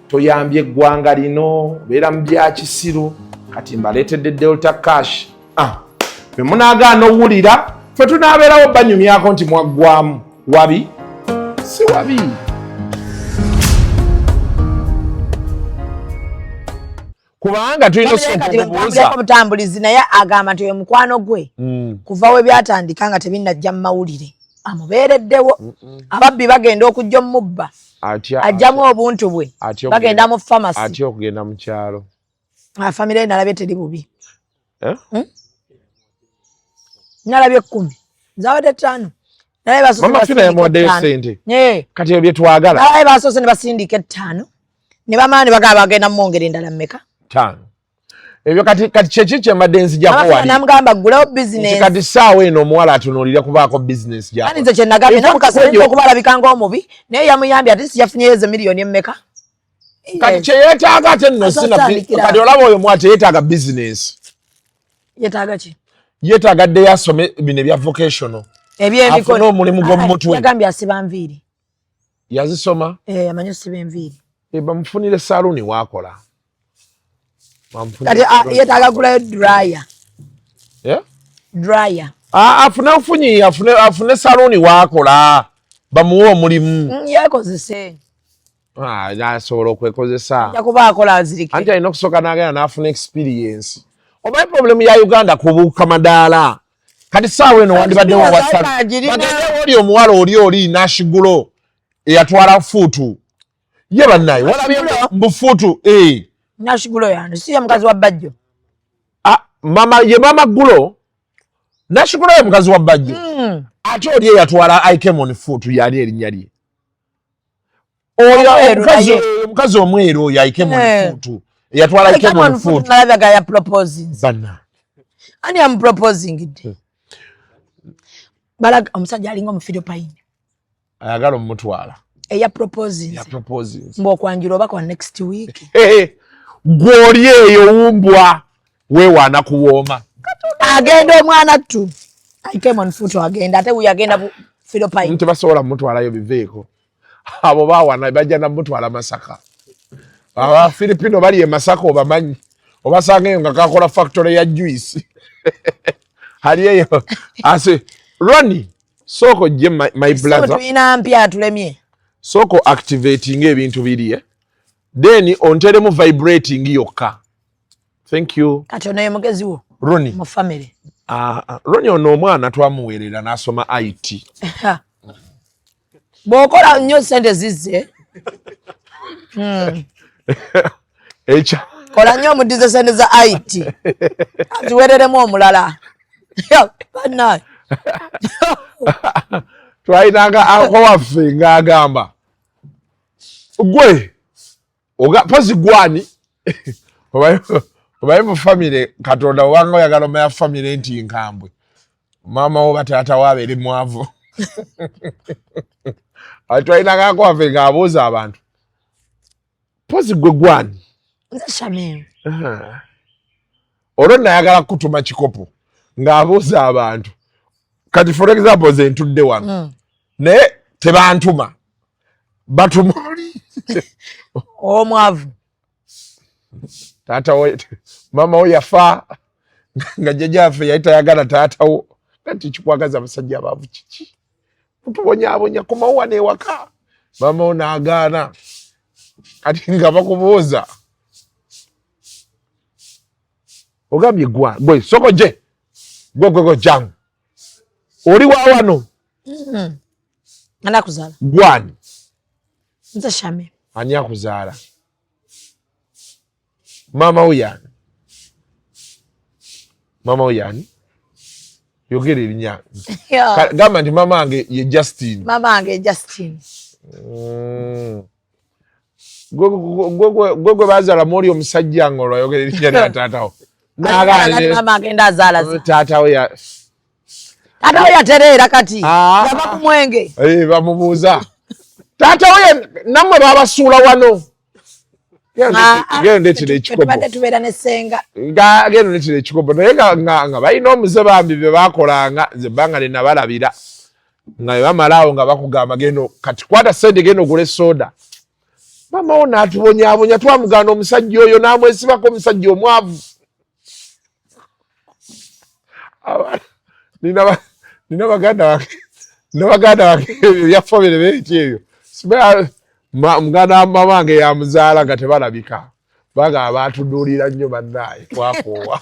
toyambye eggwanga lino obeera mu bya kisiru kati mbaleetedde Delta Cash. Bwe munaagaana owulira ffe tunaabeerawo banyumyako nti mwaggwamu wabi si wabi. Kubanga tulina okubuuza obutambulizi naye agamba nti oyo mukwano gwe kuva we byatandika nga tebinnajja mu mawulire amubeereddewo. Ababbi bagenda okujja omubba ajjamu obuntu bwe bagenda mu famasi atya okugenda mu kyalo. Famire nalabye teri bubi. Nalabye 10 zawade 5 naye basoose mama fina yamuwaddeyo sente kati ebyo byetwagala naye basoose ne basindika 5 ne bamaani bagaba bagenda mwongera endala mmeka 5 ebyo kati kyeki kyemadde nzija kuwali namugamba ggulewo business kati saawa eno omuwala atunuulira kubaako business gyako ani nze kye nagambye namukasente okuba alabikanga omubi naye yamuyambye ate si yafunyeyo ezo miliyoni emmeka kati kyeyeetaaga ate nno kati olaba oyo mwate yeetaaga business. Yeetaaga ki? Yeetaaga ddeyo asome bino ebya vocational afune omulimu gw'omumutwe. Yagambye asiba nviiri. Yazisoma? Amanyi osiba enviiri. Bamufunire saluuni waakola. Kati yeetaaga gulayo dryer. Dryer. Afune saluuni waakola bamuwe omulimu. Yeekozese. Asobola okwekozesa. Ajja kuba akola azirike. Anti alina okusooka n'agenda n'afuna experience. Oba problem ya Uganda kubuuka madaala kati saawe no wandibadde wa WhatsApp bagende oli omuwala oli nashigulo eyatwala fuutu ye bannaye walabye mbufuutu nashigulo yange si ya mukazi wa Bajjo mama gulo nashigulo ye mukazi wa Bajjo ate oli eyatwala Ikemon fuutu yali erinnya lye oyo mukazi omweru oyo Ikemon fuutu eyatwala Ikemon fuutu nalabaga ya proposing banna ani am proposing it balaga omusajja alinga mu Philippines ayagala omutwala ya proposing mbo kwanjiro bako next week gwoli eyo wumbwa wewana kuwoma agenda omwana tu Ikemon fuutu agenda ate uyu agenda mu Philippines ntibasobola mutwalayo biveeko abo bawana bajja na mutwala Masaka aba Filipino bali e Masaka obamanyi obasangeyo nga kakola factory ya juice hali eyo ase Ronnie soko je my brother so tuina mpya tulemye soko activating ebintu biri then onteremu vibrating yokka thank you kati onaye mugezi wo Ronnie mu family Ronnie ono omwana twamuweerera n'asoma IT bokola nnyo sente zizze echa kola nnyo mudize sente za IT ziwereremu omulala bannaye twalinanga akowaffe ng'agamba gwe pozi gwani obaye mu famire Katonda obanga oyagala omanya famire nti nkambwe mama wo bataata wabeere mwavu twalinanga akowaffe ng'abuuza abantu pozi gwe gwani nzashamye olwo nayagala kutuma kikopo ng'abuuza abantu kati for example ze ntudde wano naye tebantuma batuma oli omwavu taata we mama wo yafa nga jjajjaffe yali tayagala taata wo kati kikwagaza abasajja abaavu kiki mutubonyaabonya komawo wano ewaka mama wo n'agaana kati nga bakubuuza ogambye gwe soko gye gwe jangu oli wa wano anakuzaala gwani nze shame ani akuzaala mama wo yani yogera erinnya gamba nti mama wange ye Justin gwe bazaala mwoli omusajja nga olwayogera erinnya lya taatawo mama agenda azaala taatawo taata we yatereera kati yava ku mwenge bamubuuza taata we nammwe babasuula wano genda etira ekikopo tubeera nesenga genda netira ekikopo naye nga balina omuze bambi bye bakolanga ze ebbanga lye nabalabira nga bwe bamalaawo nga bakugamba genda kati kwata sente genda ogula soda mamawo n'atubonyaabonya twamugana omusajja oyo n'amwesibako omusajja omwavu nina baganda wange byafobere beeki ebyo muganda mama wange yamuzaala nga tebalabika bagamba batuduulira nnyo bannaaye twakoowa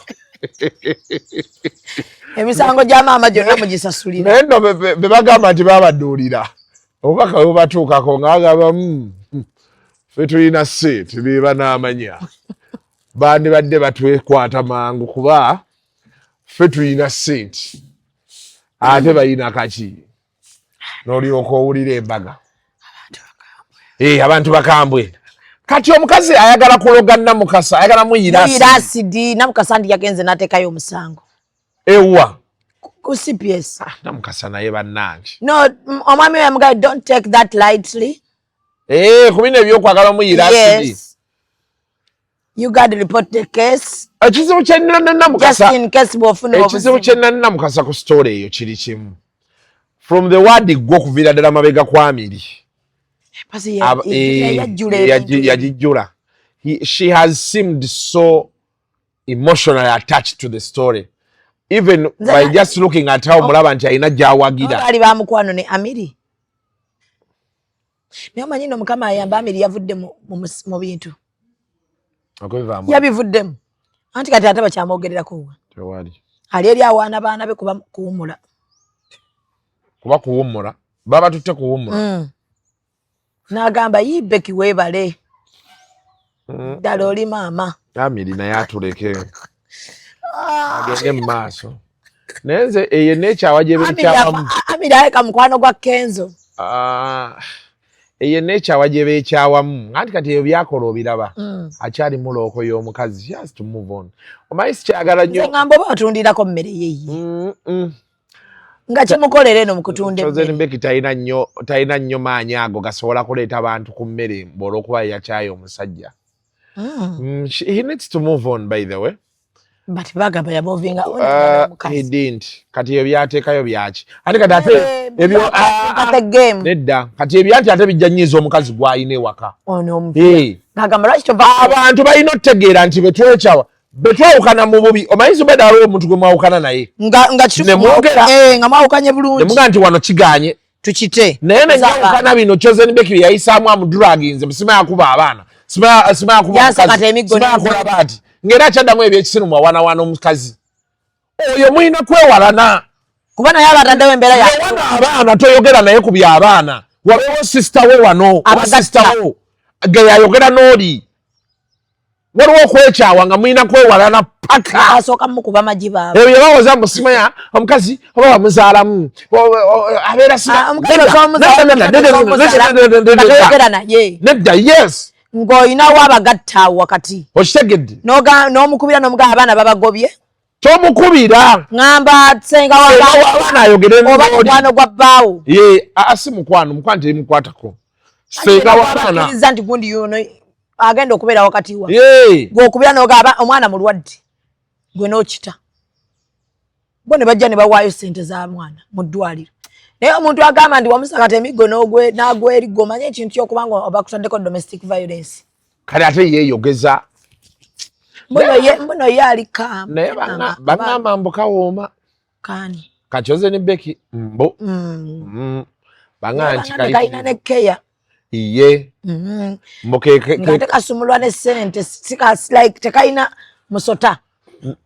emisango gya maama gyonna mugisasulira naye nno be bagamba nti babaduulira obubaka bwebatuukako nga bagamba ffe tulina sente beba n'amanya bandibadde batwekwata mangu kuba ffe tulina sente ate balina kaki n'olyoka owulira embaga abantu bakambwe kati omukazi ayagala kuloga Namukasa ayagala muyira asidi Namukasa ndi yagenze n'ateekayo omusango ewa ku CPS Namukasa naye bannange no omwami we yamugaye don't take that lightly kubina ebyokwagala muyira asidi you got to report the case ekizibu kyenina Namukasa just in case bwofuna ekizibu kyenina Namukasa ku story eyo kiri kimu from the word gwo okuviira ddala mabega kwamiri yajijjula she has seemed so emotionally attached to the story even by just looking at how mulaba nti alina gyawagira bali bamukwano ne Amiri naye omanyi nno Mukama ayamba Amiri yavudde mu bintu yabivuddemu anti kati ate bakyamwogererako tewali Ali eri awana baana be kuba kuwumula. Kuba kuwumula. Baba tutte kuwumula. N'agamba yibe kiwebale. Ddala oli maama. Amiri naye atuleke. Agende mu maaso. Nenze eye nekyawa gye beekyawamu. Amiri aleka mukwano gwa Kenzo. Eye nekyawa gye beekyawamu. Anti kati ebyo byakola obiraba. Akyali mulooko y'omukazi. She has to move on. Omanyi sikyagala nnyo. Ngamba oba otundirako mmere yeeyi. Nga kimukolera eno mu kutunda emmere. Chosen Becky talina nnyo maanyi ago gasobola kuleeta abantu ku mmere olw'okuba yakyaye omusajja. He needs to move on, by the way. But bagamba ya moving on. He didn't. Kati ebyo byateekayo byaki. Ate kati ate ebyo nedda. Kati ebyo ate bijja nnyiza omukazi gw'ayina ewaka. Ngagamba lwaki tova. Abantu balina okutegeera nti betwekyawa. Betwawukana mu bubi. Omanyi Zubeda waliwo omuntu gwe mwawukana naye. Nga nga mwawukanye bulungi. Nemuga nti wano kiganye. Tukite. Naye nenyawukana bino Chosen Becky yayisaamu amuduraginze. Sima yakuba abaana. Sima yakuba omukazi. Sima yakola baati. Ngera akyaddamu ebyekisinu mwawana omukazi. Oyo muyina kwewalana. Kuba naye abataddewo embeera yaabwe. Abaana toyogera naye ku by'abaana. Wabeewo sisita we wano. Sisita wo. Ge yayogera n'oli. Waliwo okwekyawa nga muyina kwewalana paka. Asooka mukuba amagi baabwe. Ebyo bawoza mu simanya omukazi oba wamuzaalamu. Abeera sina. Nedda, yes. Ng'oyinawo abagatta awo wakati. Okitegedde. N'omukubira n'omugamba abaana babagobye. Tomukubira. Ngamba senga w'abaana ayogere n'oli. Oba mukwano gwa bbaawo. Si mukwano tebimukwatako. Senga w'abaana. Akkiriza nti gundi yuno agenda okubeera wakati wa. Gw'okubira n'ogamba omwana mulwadde. Gwe n'okita. Bo ne bajja ne bawaayo ssente za mwana mu ddwaliro. Naye omuntu agamba nti wamusakata emiggo n'agwerigo omanye ekintu ky'okubanga obakutaddeko domestic violence. Kale ate yeeyogeza. Mbuno ye ali kaamu. Naye bangamba mbu kawooma. Kaani. Ka Chosen Becky mbu. Bangamba nti kalina ne keya. Iye. Ngate kasumulwa ne ssente like tekalina musota.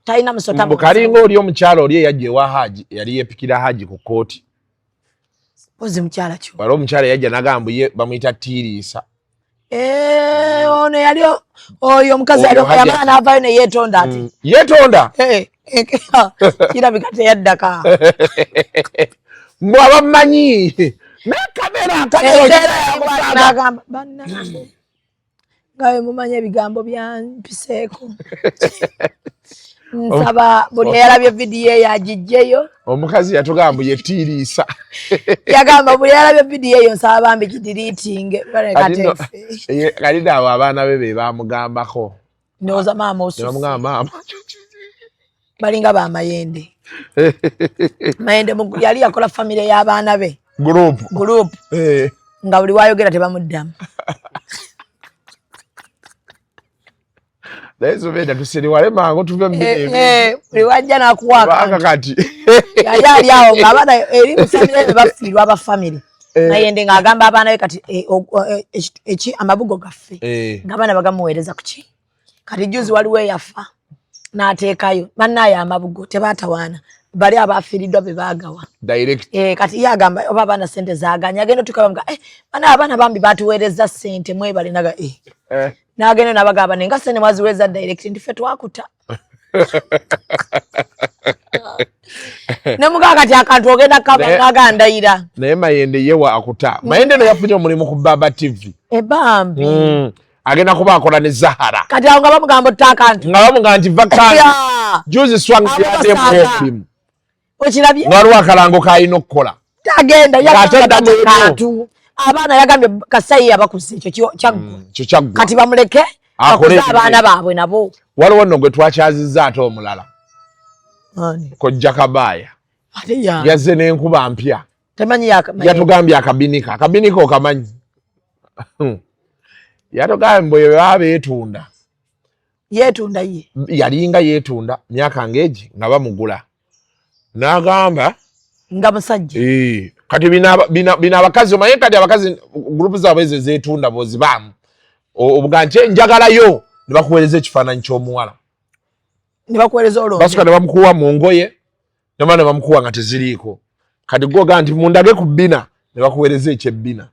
Talina musota. Mbu kalinga oli omukyalo oli eyajja ewa Haji yali yeepikira Haji ku kooti. Ozi mukyala kyo. Waliwo omukyala yajja n'agamba ye bamuyita Tiiriisa. Ono yali oyo omukazi yamala n'avaayo ne yeetonda ati. Yeetonda? Kirabika teyaddaka. Mbu abamumanyi. N'akamera n'agamba bannange nga mumanyi ebigambo byampiseeko. Nsaba buli eyalabye vidiyo eyo agiggyeyo. Omukazi yatugamba ye Tiiriisa. Yagamba buli eyalabye vidiyo eyo nsaba bambi gidiriitinge. Kati abo abaana be bamugambako. Ndowooza maama osusse. Bamugamba maama. Balinga ba Mayende. Mayende yali yakola famire y'abaana be. Group. Nga buli wayogera tebamuddamu. Naye Zubeda tusiriwale mangu tuve mmere. Buli wajja n'akuwaaka. Kati. Yali ali awo ng'abaana eri mu famire be bafiirwa abafamire. Mayende ng'agamba abaana be kati amabugo gaffe. Ng'abaana bagamuweereza ku ki. Kati juzi waliwo eyafa. N'ateekayo. Bannaayo amabugo tebaatawaana. Bali abafiiriddwa be baagawa. Direct. Kati yagamba oba abaana ssente zaaganya. Agenda tukabanga abaana bambi batuweereza ssente mwebale naga n'agenda n'abagamba nenga ssente mwaziweereza direct ndi ffe twakuta. Ne mugaa kati akantu ogenda kagandayira. Naye Mayende yewa akuta. Mayende ne yafunye omulimu ku Baba TV. Bambi. Agenda kuba akola ne Zahara. Kati awo nga bamugamba ottakantu. Nga bamugamba nti vakanti. Juzi swang yate mu okirabye? Waliwo akalango k'alina okukola. Tagenda yakantu. Abaana yagambye Kasayi yabakuze ekyo kyaggwa. Kati bamuleke bakuze abaana baabwe nabo. Waliwo nno gwe twakyazizza ate omulala. Kojja Kabaaya. Yazze n'enkuba mpya. Temanyi yatugambye akabinika. Akabinika okamanyi. Yatugambye bwe baba beetunda. Yeetunda ye. Yalinga yeetunda myaka ngeegi nga bamugula. N'agamba nga musajja. Kati bina abakazi omanyi kati abakazi group zaabwe ezo zeetunda bozibaamu. Obuga nti njagalayo ne bakuweereza ekifaananyi ky'omuwala. Nibakueleza olonje. Basuka ne bamukuwa mu ngoye. Nyamana bamukuwa nga teziriiko. Kati goga nti mundage ku bina ne bakuweereza eky'ebbina.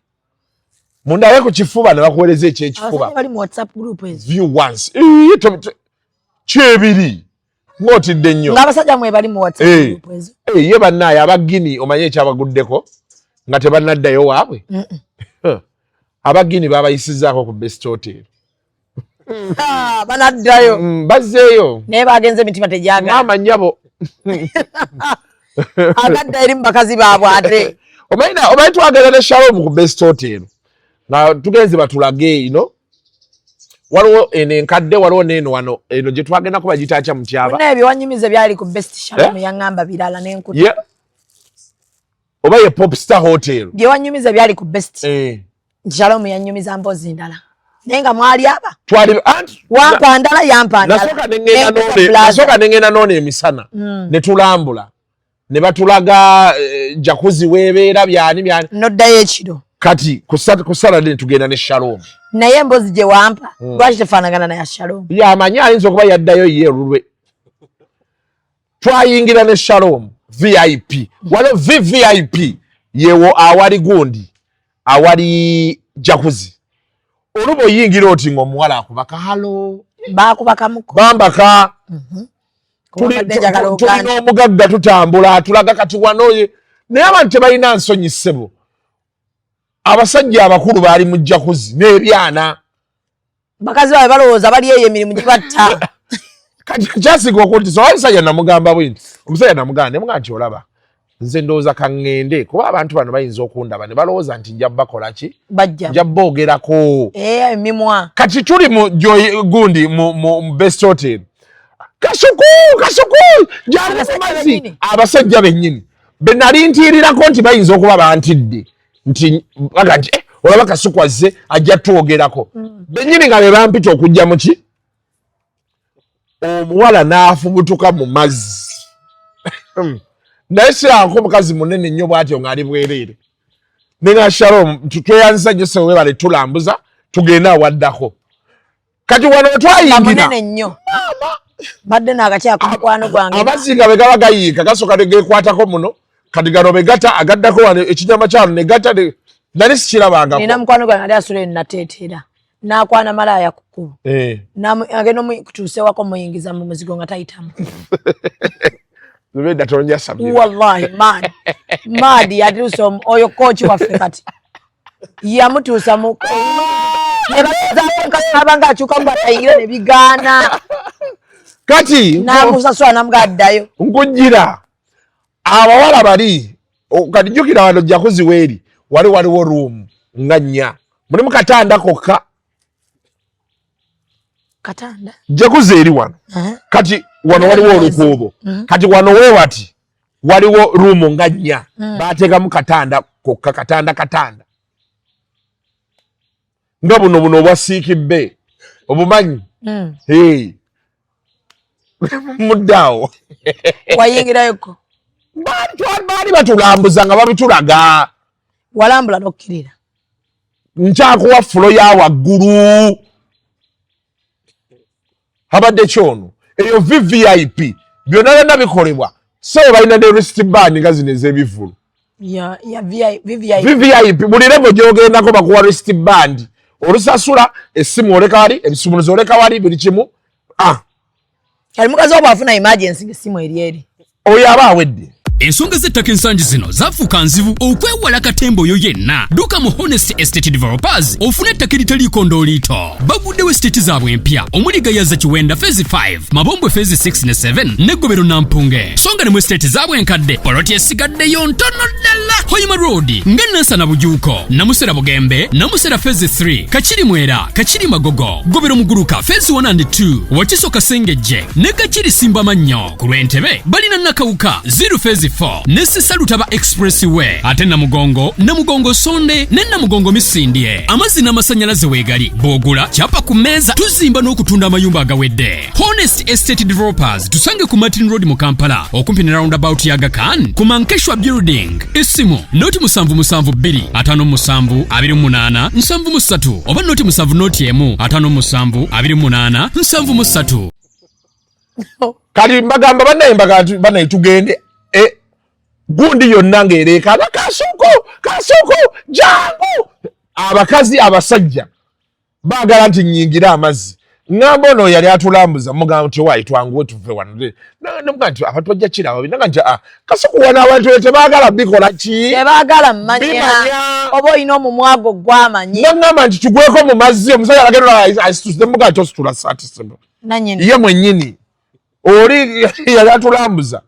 Mundage ku kifuba ne bakuweereza eky'ekifuba. Bali mu WhatsApp group ezo. View once. Kyebiri. Ng'otidde nnyo. Ng'abasajja mwe bali mu WhatsApp group ezo. Ye bannaye abagini omanye ekyabaguddeko nga tebannaddayo waabwe. Abagini babayisizaako ku best hotel. Banaddayo. Bazzeeyo. Naye bagenze emitima tegyagala. Maama nnyabo. Agadda eri mu bakazi baabwe ate. Omanyi twagenda ne Shalom ku best hotel. Nga tugenze batulage ino. Waliwo eno enkadde waliwo n'eno wano eno gye twagenda kuba gitaacha mu Tyaba. Bonna ebyo wanyumiza byali ku best Shalom yaŋŋamba birala n'enkuta. Yeah. Oba ye Popstar Hotel. Bye wanyumiza byali ku best. Shalom yanyumiza mpozi ndala. Naye nga mwali aba. Twali wampa ndala yampa ndala. Nasooka nengenda noona emisana. Ne tulambula. Ne batulaga jacuzzi weebeera byani. Noddayo ekiro. Kati kusala ne tugenda ne Shalom. Naye mbozi gye wampa lwaki tefaanagana na ya Shalom. Yamanyi ayinza okuba yaddayo ye lulwe. Twayingira ne Shalom VIP. Waliwo VVIP yewo awali gundi awali jacuzzi. Olubo yingira oti ng'omuwala akubaka halo. Baakubaka muko. Bambaka. Tulina omugagga tutambula tulaga kati wanoye. Naye abantu tebalina nsonyi ssebo. Abasajja abakulu baali mu jacuzzi n'ebyana. Bakazi baabwe balowooza bali eyo emirimu gibatta. Kati kyasiga okunti so omusajja namugamba bwinti. Omusajja namugamba ne muganti olaba. Nze ndowooza kaŋŋende kuba abantu bano bayinza okundaba ne balowooza nti nja bakola ki? Nja boogerako. Emimwa. Kati tuli mu gundi mu best hotel. Kasuku! Jana mazzi. Abasajja bennyini. Be nali ntiirirako nti bayinza okuba bantidde. Nti baga nti olaba Kasuku azze ajja twogerako. Bennyini nga be bampita okujja mu ki? Omuwala n'afubutuka mu mazzi. Naye siranko omukazi munene nnyo bw'atyo ng'ali bwereere. Nenga Shalom tweyanza nnyo se weebale tulambuza tugenda awaddako. Kati wano twayingira. Munene nnyo. Badde n'akakyako mukwano gwange. Amazzi nga bwe gaba gayiika gasooka ne geekwatako muno. Kati gano be gata agaddako wano ekinyama kyano ne gata nali sikirabangako. Nina mukwano gwange ali asula nateetera. N'akwana malaaya ku kkubo. Agenda kutuuse wako muyingiza mu muzigo nga tayitamu. Zubeda tonja sabira. Wallahi mad yatuusa oyo coach waffe kati. Yamutuusa mu abanga akyuka mu atayingira ne bigaana. Kati n'amusasula n'amugaddayo. Nkujjira abawala bali kati jjukira wano jacuzzi weeri waliwo room nga nnya. Mulimu katanda kokka. Katanda? Jacuzzi eri wano. Kati wano waliwo olukuubo. Kati wano weewati waliwo room nga nnya. Baateekamu katanda kokka katanda. Nga buno obwasiikibbe. Obumanyi? Muddaawo. Wayingirayoko? Baali batulambuza nga babitulaga. Walambula n'okkirira? Nkyakuwa fulo ya waggulu. Habadde kyono. Eyo VVIP. Byonna byonna bikolebwa. So balina ne wristband nga zino ez'ebivulu. VVIP. Buli level gy'ogendako bakuwa wristband. Olusasula essimu oleka wali, ebisumuluzo oleka wali, buli kimu. Kali mukazi oba afuna emergency ng'essimu eri. Oyo aba awedde. Ensonga z'ettaka ensangi zino zafuuka nzibu okwewala katembo oyo yenna. Dduka mu Honest Estate Developers ofune ettaka eritaliiko ndooliito. Baguddewo estate zaabwe empya omuli Gayaza Kiwenda Phase 5, Mabombwe Phase 6 ne 7 ne Gobero Nampunge. Songa ne mu estate zaabwe enkadde poloti esigaddeyo ntono ddala. Hoima Road nga Nansana Bujuuko, Namusera Bugembe, Namusera Phase 3, Kachiri Mwera, Kachiri Magogo, Gobero Muguruka Phase 1 and 2, Wakiso Kasengejje ne Kachiri Simba Mannyo. Ku Lwentebe balina Nakawuka 0 Phase 4 nesi Salutaba Expressway ate Namugongo Sonde ne Namugongo Misindye. Amazzi n'amasanyalaze weegali boogula kyapa ku mmeeza tuzimba n'okutunda amayumba agawedde. Honest Estate Developers tusange ku Martin Road mu Kampala okumpi ne roundabout ya Aga Khan ku Mankeshwa Building. Essimu noti 77722873 oba noti 77 57873. kali mbagamba banaye tugende gundi yonna ng'ereeka Kasuku jangu abakazi abasajja baagala nti nnyingira amazzi ngamba ono yali atulambuza mugamba nti wayi twanguwe tuve wano namuga nti abantu bajja kiraba binaga nti Kasuku wano abantu tebaagala bikola ki tebaagala mmanya oba olina omumwago gw'amanyi nangamba nti tugweko mu mazzi omusajja alagenda asituse muga nti ositula satisebo ye mwennyini oli yali atulambuza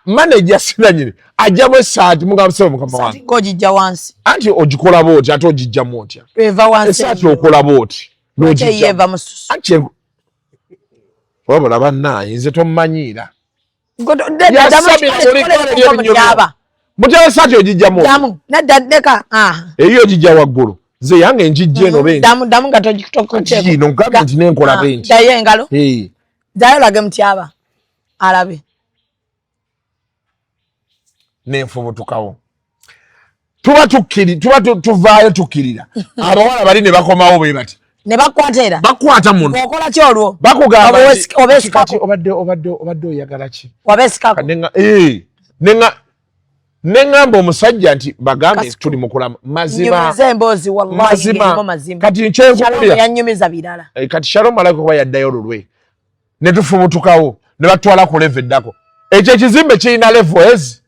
manager sinanyini ajjamu esaati mugamba sebo mukama wange ogijja wansi anti ogikola booti ate ogijjamu otya eva wansi esaati okola booti yeva mususu anti wabula bannaye nze tomumanyiira mutera esaati ogijjamu naddeka eyo ogijja waggulu nze yange njijja eno damu nga togitokoteko nogamba nti nenkola benti dayo engalo dayo lage mutyaba alabe nenfubutukawo tuba tuvaayo tukkirira abawala bali ne bakomawo bwe bati ne bakwata era bakwata muno okola ki olwo bakugamba obadde oyagala ki wabesikako neŋŋamba omusajja nti bagambe tuli mukulama mazima kati yanyumiza birala kati Shalom alako kuba yaddayo olulwe ne tufubutukawo ne batwala ku level eddako ekyo ekizimbe kirina levels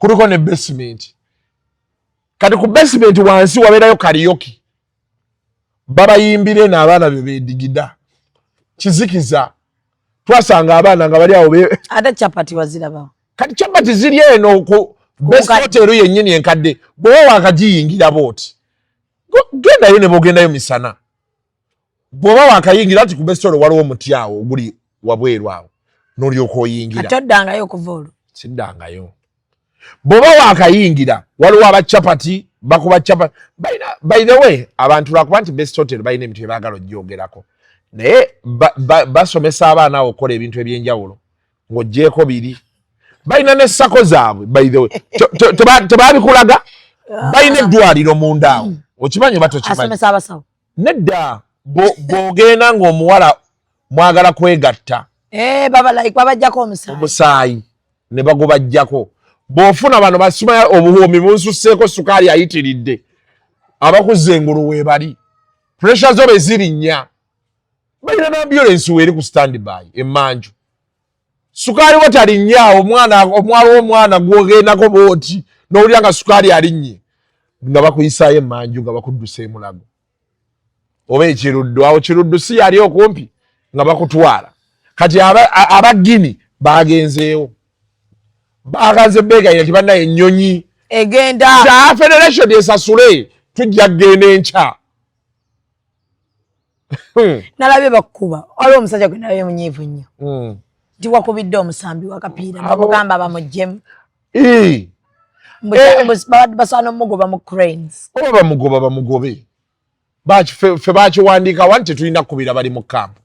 kuliko ne basement kati ku basement wansi wabeerayo karaoke babayimbire n'abaana be beedigida kizikiza twasanga abaana nga bali awo ate chapati wazirabawo kati chapati ziri eno ku best hotel yennyini enkadde bw'oba wakagiyingira booti gendayo ne bw'ogendayo misana bw'oba wakayingira ati ku best hotel waliwo omuti awo oguli wabweru awo n'olyoka oyingira ate oddangayo okuva olwo siddangayo bw'oba wakayingira waliwo abachapati bakuba chapati by the way abantu lwakuba nti best hotel balina ebintu byebaagala ojjogerako naye basomesa abaana awo okukola ebintu ebyenjawulo ng'oggyeko biri balina ne sako zaabwe by the way tebabikulaga balina eddwaliro munda awo okimanyi oba tokimanyi nedda bw'ogenda ng'omuwala mwagala kwegatta babajjako omusaayi ne bagubajjako bw'ofuna bano basumaya obuhoomi bunsusseeko sukaali ayitiridde abakuza engulu weebali pressure zo bezirinnya balina n'ambulance weeri ku standby emmanju sukaali wo talinnyawo omwala w'omwana gw'ogendako booti n'owulira nga sukaali alinnye nga bakuyisaayo emmanju nga bakuddusa emulago oba ekiruddu awo kiruddu si yali okumpi nga bakutwala kati abagini bagenzeewo baganze beegayira nti bannaye ennyonyi egenda kya federation esasule tujja kgenda enkya nalabye bakkuba waliwo omusajja gwe nalabye munyiivu nnyo nti wakubidde omusambi wakapiira nabugamba bamugjemu basaana omugoba mu cranes oba bamugobe ffe bakiwandiika wanti tetulina kkubira bali mu kampu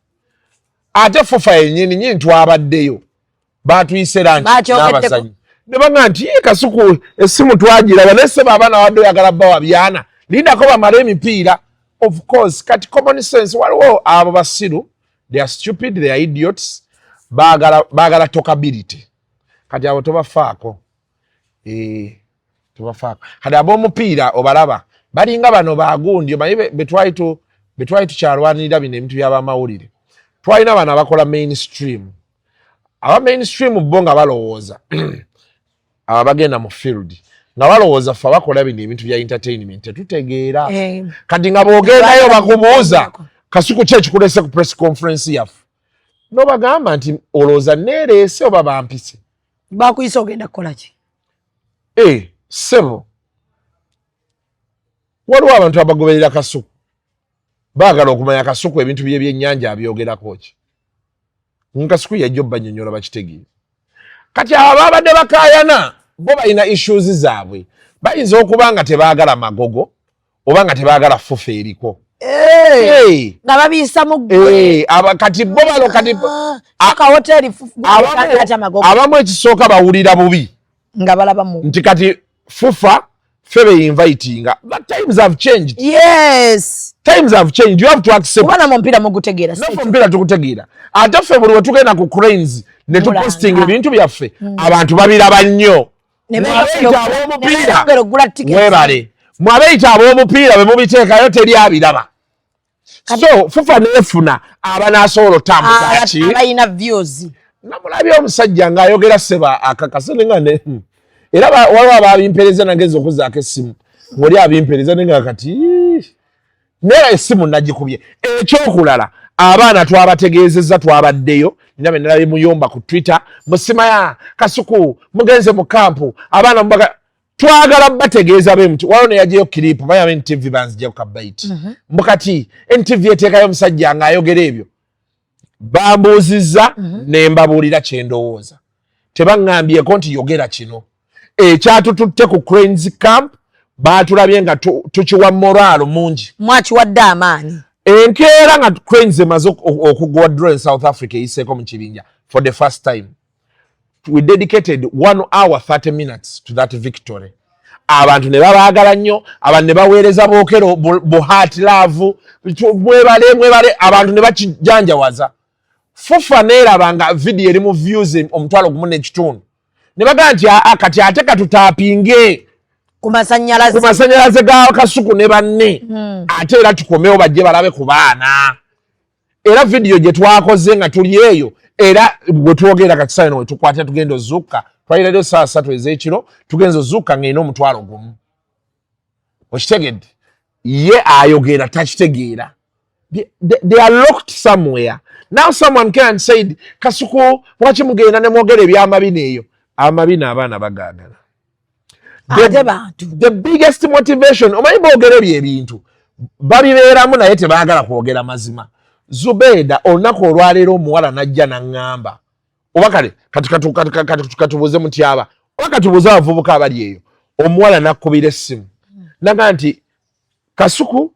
ate fufa yennyini nyini twabaddeyo batuyise lanti n'abazanyi ne baga nti Kasuku essimu twagiraba naye ssebo abaana wadde oyagala bbawa byana lindako bamala emipiira of course kati common sense waliwo abo basiru they are stupid they are idiots baagala tokability kati abo tobafaako kati ab'omupiira obalaba balinga bano bagundi omanyi betwali tukyalwanirira bino ebintu by'abamawulire twalina bano abakola mainstream aba mainstream bo nga balowooza abagenda mu field nga balowooza ffe abakola bino ebintu bya entertainment tetutegeera kati nga bw'ogendayo bakubuuza Kasuku ki ekikulese ku press conference yaffe n'obagamba nti olowooza neereese oba bampise bakuyisa ogenda kukola ki ssebo waliwo abantu abagoberera Kasuku baagala okumanya Kasuku ebintu bye byennyanja abyogerako ki Kasuku yajja obbanyonnyola bakitegeeza kati abo babadde bakaayana bo balina issues zaabwe bayinza okuba nga tebaagala magogo oba nga tebaagala fufa eriko nga babiyisa mu ggwe kati bo balo kati akahoteri abamu ekisooka bawulira bubi nga balabamu nti kati fufa ffe beinvitinga but times have changed times have changed, you have to accept. Kubana mumpira mugutegeera. No mumpira tukutegeera. Ate ffe buli wetugenda ku cranes ne tuposting ebintu byaffe abantu babiraba nnyo. Webale. Mwabeita ab'omupiira bwe mubiteekayo teri abiraba. So fufa nefuna abanasobola otambuza ati abayina views. Namulabye omusajja ng'ayogera seba akakasene nga ne era waliwo ababimpereza nageza okuzaako essimu ng'oli abimpereza nenga kati nera essimu nagikubye. Ekyokulala abaana twabategeezezza twabaddeyo ninabe nalabye muyomba ku Twitter musimaya Kasuku mugenze mu kampu abaana mbaga twagala bategeeza bemuti waliwo ne yajeyo clip bayabe NTV banzijja ku kabait mukati NTV eteekayo omusajja ng'ayogera ebyo bambuuzizza ne mbabuulira kye ndowooza tebaŋŋambyeko nti yogera kino ekyatututte ku Cranes Camp baatulabye nga tukiwa moraalo mungi mwakiwadde amaanyi enkeera nga Cranes emaze okugwa draw in South Africa eyiseeko mu kibinja for the first time we dedicated 1 hour 30 minutes to that victory. Abantu ne babaagala nnyo abantu ne baweereza bookero buhati laavu mwebale abantu ne bakijanjawaza fufa neeraba nga video erimu views omutwalo gumu n'ekitundu ne bagaa nti kati ate katutaapinge ku masanyalaze ga Kasuku ne banne ate era tukomewo bajje balabe ku baana era video gye twakoze nga tuli eyo era bwe twogera kati saa eno we tukwate tugenda ozukka twalirayo saa 3 ez'ekiro tugenza ozukka ng'erina omutwalo gumu okitegedde ye ayogera takitegeera they are locked somewhere. Now someone can say Kasuku waki mugenda ne mwogera ebyamabina eyo amabina abaana bagaagala the biggest motivation omanyi boogera ebyo ebintu babibeeramu naye tebaagala kwogera mazima. Zubeda olunaku olwaleero omuwala najja naŋŋamba oba kale katubuuze mutyaba oba katubuuze abavubuka abali eyo omuwala nakkubira essimu naga nti Kasuku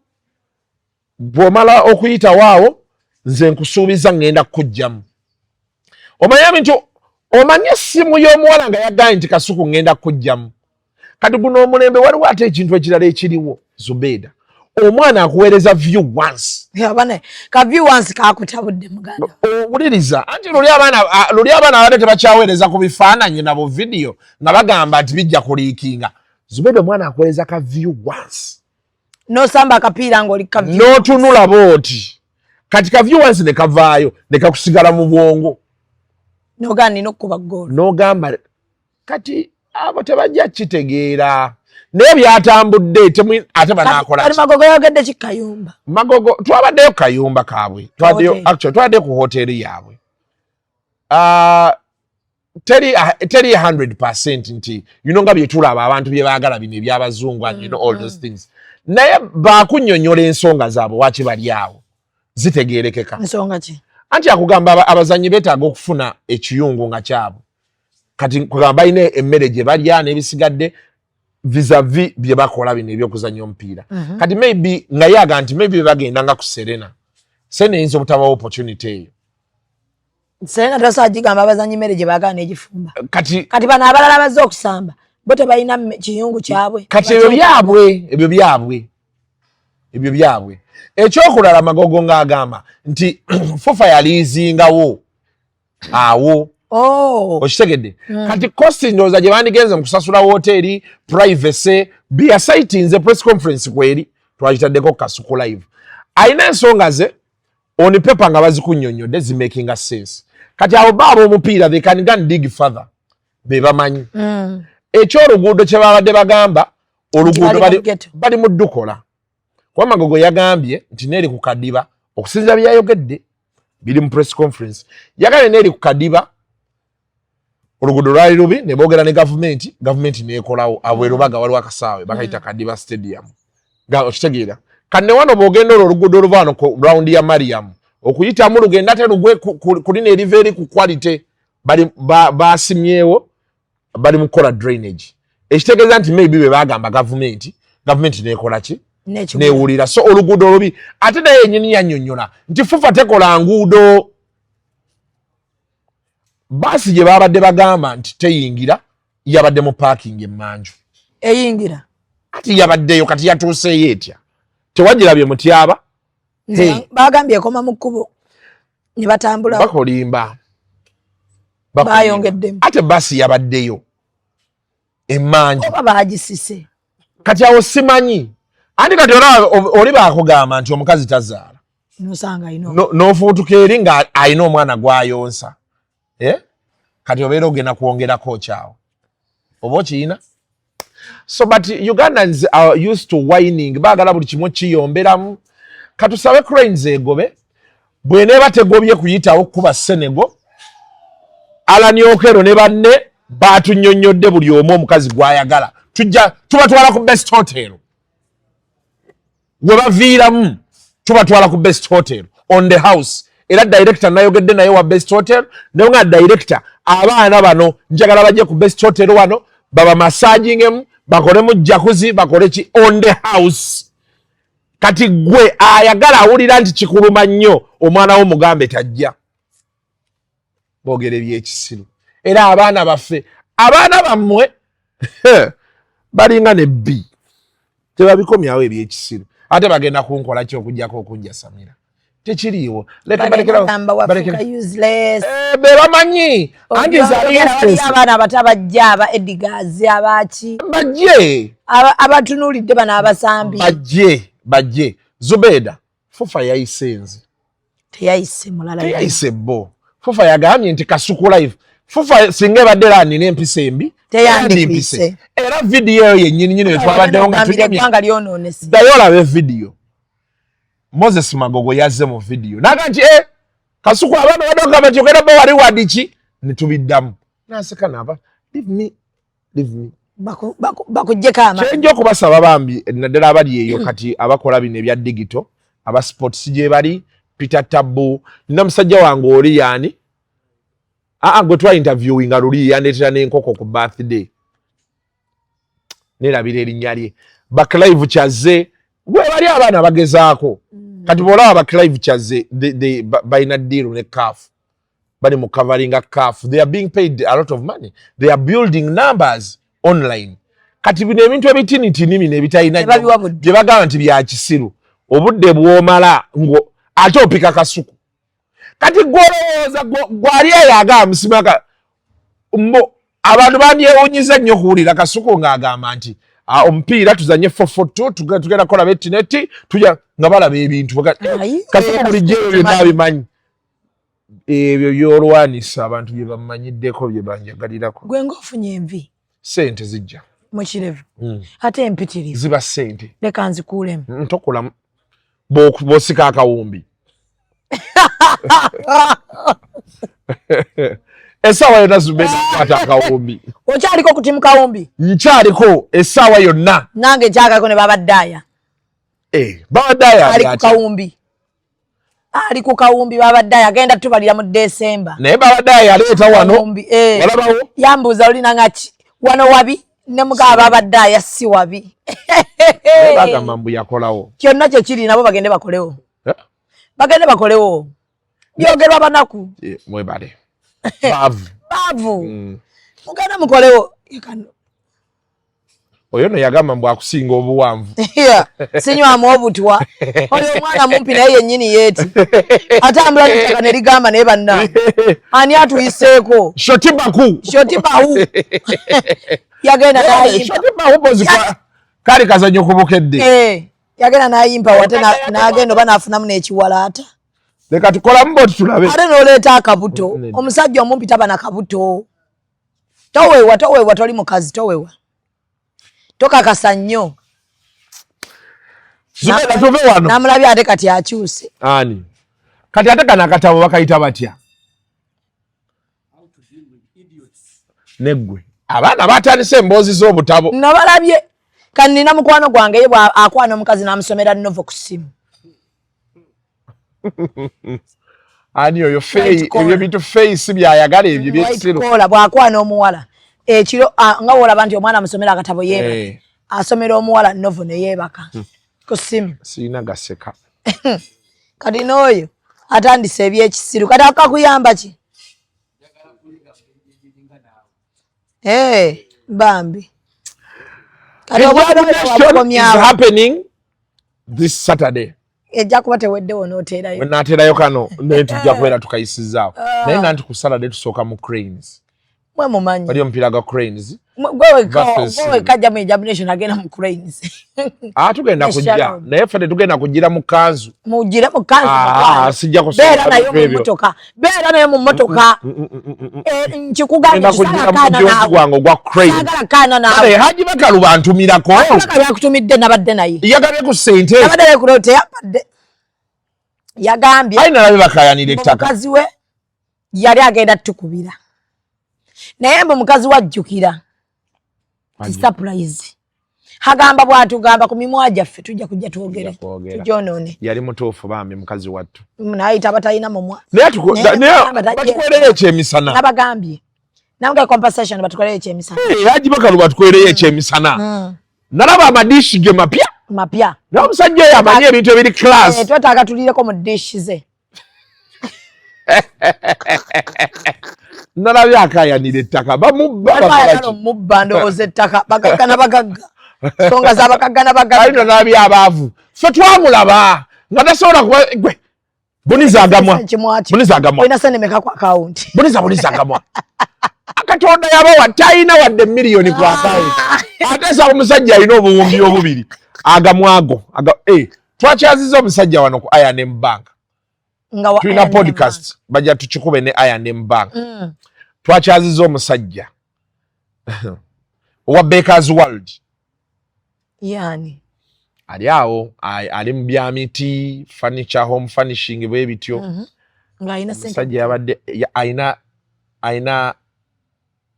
bw'omala okuyitawo awo nze nkusuubiza ngenda kukujjamu. Omanye ebintu omanye essimu y'omuwala nga yagambye nti Kasuku ngenda kukujjamu. Kati guno omulembe waliwo ate ekintu ekirala ekiriwo Zubeda omwana akuweereza view once yabane ka view once kakutabudde muganda owuliriza anti luli abaana abadde tebakyaweereza ku bifaananyi nabo video nga bagamba nti bijja kuliikinga. Zubeda omwana akuweereza ka view once nosamba akapiira ng'oli ka view n'otunula booti kati ka view once ne kavaayo ne kakusigala mu bwongo n'ogamba nina okukuba ggoolo n'ogamba kati abo tebajja kitegeera naye byatambudde ate banaakola kati Magogo yogedde ki Kayumba Magogo twabaddeyo Kayumba kaabwe twabaddeyo ku hoteri yaabwe teri 100% nti nga byetulaba abantu bye baagala bino ebyabazungu and all those things naye baakunnyonnyola ensonga zaabwe waki bali awo zitegeerekeka. Nsonga ki? Anti akugamba abazannyi beetaaga okufuna ekiyungu nga kyabwe kati kugamba balina emmere gye balya n'ebisigadde vis-a-vis bye bakola bino ebyokuzannya omupiira kati maybe nga yaga nti maybe bagenda nga ku Serena eyinza obutabawo opportunity eyo. Serena tasagigamba abazannyi mmere gye baagala n'egifumba kati bano abalala bazze okusamba bo tebalina kiyungu kyabwe kati ebyo byabwe. Ekyokulala Magogo ng'agamba nti fufa yaliizingawo awo okitegedde kati kosti ndowooza gye bandigenze mu kusasula wooteeri privacy bia site nze press conference kweri twagitaddeko Kasuku Live alina ensonga ze on paper nga bazikunnyonnyodde zimakinga sense kati abo baaba omupiira they can go dig further be bamanyi ekyoluguudo kye babadde bagamba oluguudo bali mu ddukola kuba Magogo yagambye nti neeri ku kadiba okusinziira byayogedde biri mu press conference yagambye neeri ku kadiba oluguudo lwali lubi ne boogera ne gavumenti neekolawo abwerubaga waliwo akasaawe bakayita Kadiba Stadium okitegeera kanne wano boogenda olwo oluguudo oluva wano ku rawundi ya Mariam okuyitamu lugenda ate lugwe kulina eriva eri ku quality basimyewo bali mu kukola drainage ekitegeeza nti maybe be bagamba gavumenti neekola ki neewulira so oluguudo olubi ate naye yennyini yannyonnyola nti fufa tekola nguudo baasi gye babadde bagamba nti teyingira yabadde mu parking emmanju eyingira kati yabaddeyo kati yatuuseeyo etya tewagirabye mutyaba Bagambye koma mu kkubo ne batambula bakolimba bayongeddemu ate basi yabaddeyo emmanju oba bagisise kati awo simanyi andi kati oli baakugamba nti omukazi tazaala nosanga n'ofuutuka eri nga alina omwana gwayonsa kati obeera ogenda kwongerako kyawo oba okiyina. So but Ugandans are used to whining baagala buli kimu kiyomberamu katusabe cranes egobe bweneeba tegobye kuyitawo kuba Senegal Alan Okero ne banne baatunyonnyodde buli omu omukazi gwayagala tubatwala ku best hotel we baviiramu tubatwala ku best hotel on the house era director nayogedde naye wa best hotel naye nga director abaana bano njagala bajje ku best hotel wano baba massagingemu bakolemu jacuzzi bakole ki on the house kati gwe ayagala awulira nti kikuluma nnyo omwana wo mugambe tajja boogera ebyekisiru era abaana baffe abaana bammwe balinga ne bbi tebabikomyawo ebyekisiru ate bagenda kunkola ki okujjako okunja Samira tekiriiwo be bamanyi abaana abato abajja aba Edgars abaki bajje abatunuulidde bano abasambi bajje Zubeda Fufa yayisenze teyayise mulala teyayise bo Fufa yagambye nti Kasuku Live Fufa singa badde lani n'empisa embi teyandipise era video yennyini twabaddewo nga tunyamye lyononese dayo olabe video Moses Magogo yazze mu video naga nti Kasuku abaana badoga batyogera bo wali wadiki nitubiddamu naseka naba leave me bakujje kama kyenjo kubasaba bambi naddala abali eyo kati abakola bino ebya digital aba sports gye bali Peter Tabu nina musajja wange oli yani gwe twa interviewing aluli yandeetera n'enkoko ku birthday nerabira erinnya lye Baklive Kyaze gwe bali abaana bagezaako kati bwolaba Baklive Kyaze balina deal ne CAF bali mu covering a CAF they are being paid a lot of money they are building numbers online kati bino ebintu ebitinitini bino ebitalina bye bagamba nti bya kisiru obudde bwomala ngo ate opika Kasuku kati gwolowooza gwali eyo agamba musimaka abantu bandyewunyiza nnyo okuwulira Kasuku ng'agamba nti omupiira tuzanye 442 tugenda kola betineti tujja nga balaba ebintu Kasuku bulijjo ebyo byonna abimanyi ebyo byolwanisa abantu bye bamanyiddeko bye banjagalirako gwe ng'ofunye envi sente zijja mukirevu ate empitirivu ziba sente leka nzikuulemu ntokula bw'osika akawumbi essaawa yonna Zubeda kwata akawumbi okyaliko ku timu kawumbi nkyaliko essaawa yonna nange nkyakako ne babaddaaya babaddaaya ali ku kawumbi babaddaaya agenda tubalira mu Desemba naye babaddaaya yaleeta wano olabawo yambuuza olina ngaki wano wabi ne mugaba babaddaaya si wabi bagamba mbu yakolawo kyonna kye kiri nabo bagende bakolewo byogerwa banaku mwebale baavu mugenda mukolewo oyo no yagamba mbu akusinga obuwanvu sinywamu obutwa oyo omwana mumpi naye yennyini yeeti atambula n'ettaka ne ligamba naye banna ani atuyiseeko shotibahu yagenda n'ayimpa kali kazanyo kubukedde yagenda n'ayimpa wate n'agenda oba n'afunamu n'ekiwalaata leka tukolamu boti tulabe ate n'oleeta akabuto omusajja omumpi taba na kabuto toweewa toli mukazi toweewa tokakasa nnyo Zubeda tuve wano namulabye ate kati akyuse ani kati ate kana akatabo bakayita batya neggwe abaana batandise emboozi z'obutabo nabalabye kati nina mukwano gwange ye akwana omukazi n'amusomera novo ku ssimu ani oyo ebyo bintu si byayagala ebyo byekisiru bw'akwana omuwala ekiro nga woolaba nti omwana amusomera akatabo yeebaka asomera omuwala novo ne yeebaka ku ssimu sirina gaseka kati n'oyo atandise ebyekisiru kati akakuyamba ki bambi kati is happening this Saturday ejja kuba teweddewo n'oteerayo. N'ateerayo kano naye tujja kubeera tukayisizaawo. Naye nga nti ku Saturday tusooka mu Cranes. Mwe mumanyi. Wali omupiira gwa Cranes. Gwe kajja mu examination agenda mu Cranes. Tugenda kujja. Naye ffe tugenda kugira mu kanzu. Mugire mu kanzu. Sijja kusooka. Beera nayo mu mmotoka. Beera nayo mu mmotoka. Nkikugamba kisala kaana naawe. Gwange ogwa Cranes. Sagala kaana naawe. Haji Bakalu bantumirako. Bakalu yakutumidde nabadde naye. Yagabye ku ssente. Nabadde ku rote yabadde. Yagambye. Ayi nalabe bakayanira ettaka. Mukazi we yali agenda tukubira. Naye mbu mukazi wajjukira. Surprise. Hagamba bwatugamba ku mimwa gyaffe tujja kujja twogere. Tujonoone. Yali mutuufu bambi mukazi wattu. Nayita batalina mumwa. Naye batukolereye ekyemisana. Nabagambye. Nange compensation batukolereye ekyemisana. Haji Bakalu batukolereye ekyemisana. Nalaba amadishi ge mapya. Mapya. N'omusajja oyo amanyi ebintu ebiri class. Twetaaga tulireko mu dish ze. Nalabye akayanira ettaka bamubba ndowooza ettaka bagagga n'abagagga. Songa z'abagagga n'abagagga. Alina nalabye abaavu. Ffe twamulaba nga tasobola kuba gwe. Buniza agamwa. Olina sente meka ku akawunti. Buniza agamwa. Katonda yabawa talina wadde miliyoni ku akawunti. Ate sa omusajja alina obuwumbi obubiri. Agamwago. Twakyaziza omusajja wano ku I&M Bank. Tulina podcast bajja tukikube ne I&M Bank. Twakyaziza omusajja owa Baker's World. Yani ali awo ali mu byamiti furniture home furnishing bwe bityo. Ngaina sente. Omusajja yabadde aina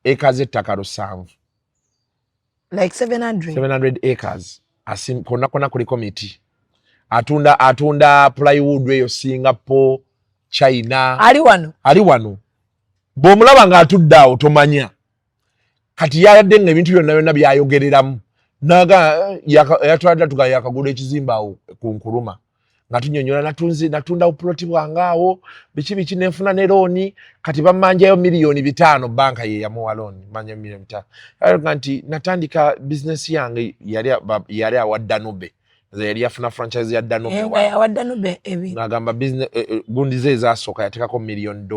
acres ettaka 7. Like 700 acres. Konna kuliko miti. Atunda plywood eyo Singapore, China. Ali wano. Bw'omulaba ng'atudde awo tomanya. Kati yayadde ng'ebintu byonna byayogereramu. Yatwala tuga yakagula ekizimba awo ku Nkuruma. Nga tunyonyola natunda oploti bwange awo. Biki nenfuna ne looni. Kati bamanjayo miliyoni 5 banka ye yamuwa looni. Manja miliyoni 5. Nti natandika business yange yali awa Danube. Yali yafuna franchise ya Danube. Wa Danube ebi. Nagamba business gundi ze zasooka yatekako $1 million.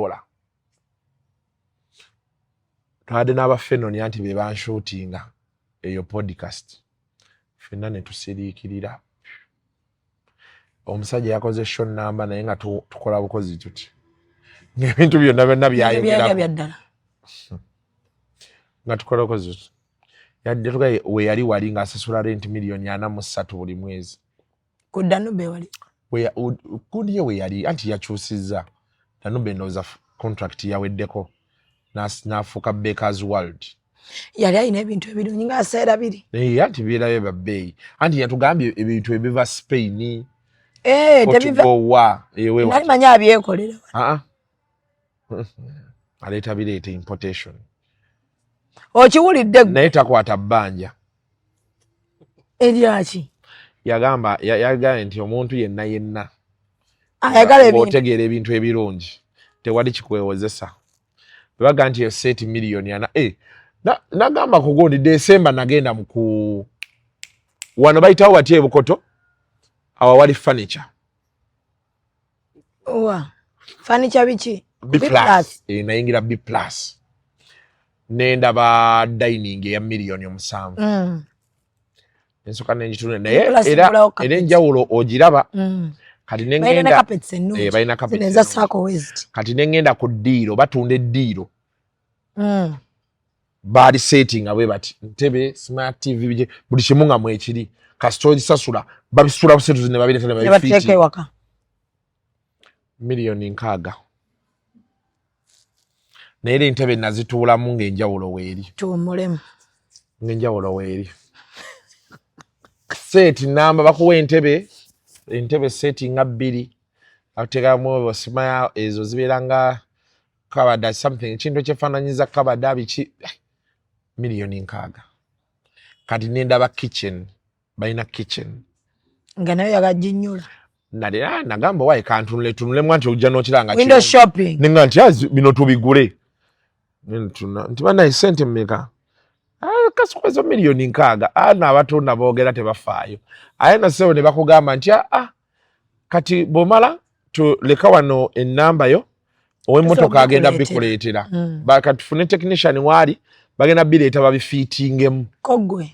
Twade n'abafenoni anti be banshootinga eyo podcast. Fenna ne tusiriikirira. Omusajja yakoze show number naye nga tukola bukozi tuti. Ebintu byonna byayogera. Nga tukola bukozi tuti. Yadde tugaye we yali wali nga asasula rent $403 buli mwezi. Ku Danube wali. Kundi we yali anti yakyusizza. Danube ndoza contract yaweddeko. Nafuuka Baker's World. Yali alina ebintu ebirungi nga aseera biri. Anti birabe babbeeyi. Anti yatugambye ebintu ebiva Spain. Tebiva. Nali manya abyekolera. Aleeta bireeta importation. Okiwulidde naye takwata bbanja. Eryaki? Yagamba nti omuntu yenna otegeera ebintu ebirungi tewali kikwewozesa. Bebaga nti eseti miliyoni ana. Nagamba ku gundi December nagenda muku wano bayitawo bati ebukoto awa wali furniture. Furniture biki? B+. Nayingira B+. Nenda ba dining ya $1,700,000. Nsoka nenjitune naye era enjawulo ogiraba. Kati nengenda balina carpets. Kati nengenda ku ddiiro batunda eddiiro. Bali setting abwe bati ntebe smart TV bije buli kimu nga mwekiri kastori sasula babisula busetu zine babire tena babifiti. Bateke waka. $6,000,000. Naye ntebe nazituulamu ng'enjawulo weeri. Tumulemu. Ng'enjawulo weeri. Seti namba bakuwa entebe seti nga 2. Ateekamu osimaya ezo zibeera nga kabada something ekintu ekyefaananyiza kabada biki $6,000,000. Kati nendaba kitchen balina kitchen. Nga nayo yagajinyula. Nagamba wayi kantunulemu anti ojja n'okiranga window shopping. Nenga nti bino tubigule. Nti banayi sente mmeka? Kasuku ezo $6,000,000. N'abatunda boogera tebafaayo. Aye nasebo ne bakugamba nti kati bomala tuleka wano ennamba yo ow'emmotoka agenda bikuleetera bakatufune technician wali bagenda bireeta babifiitingemu kogwe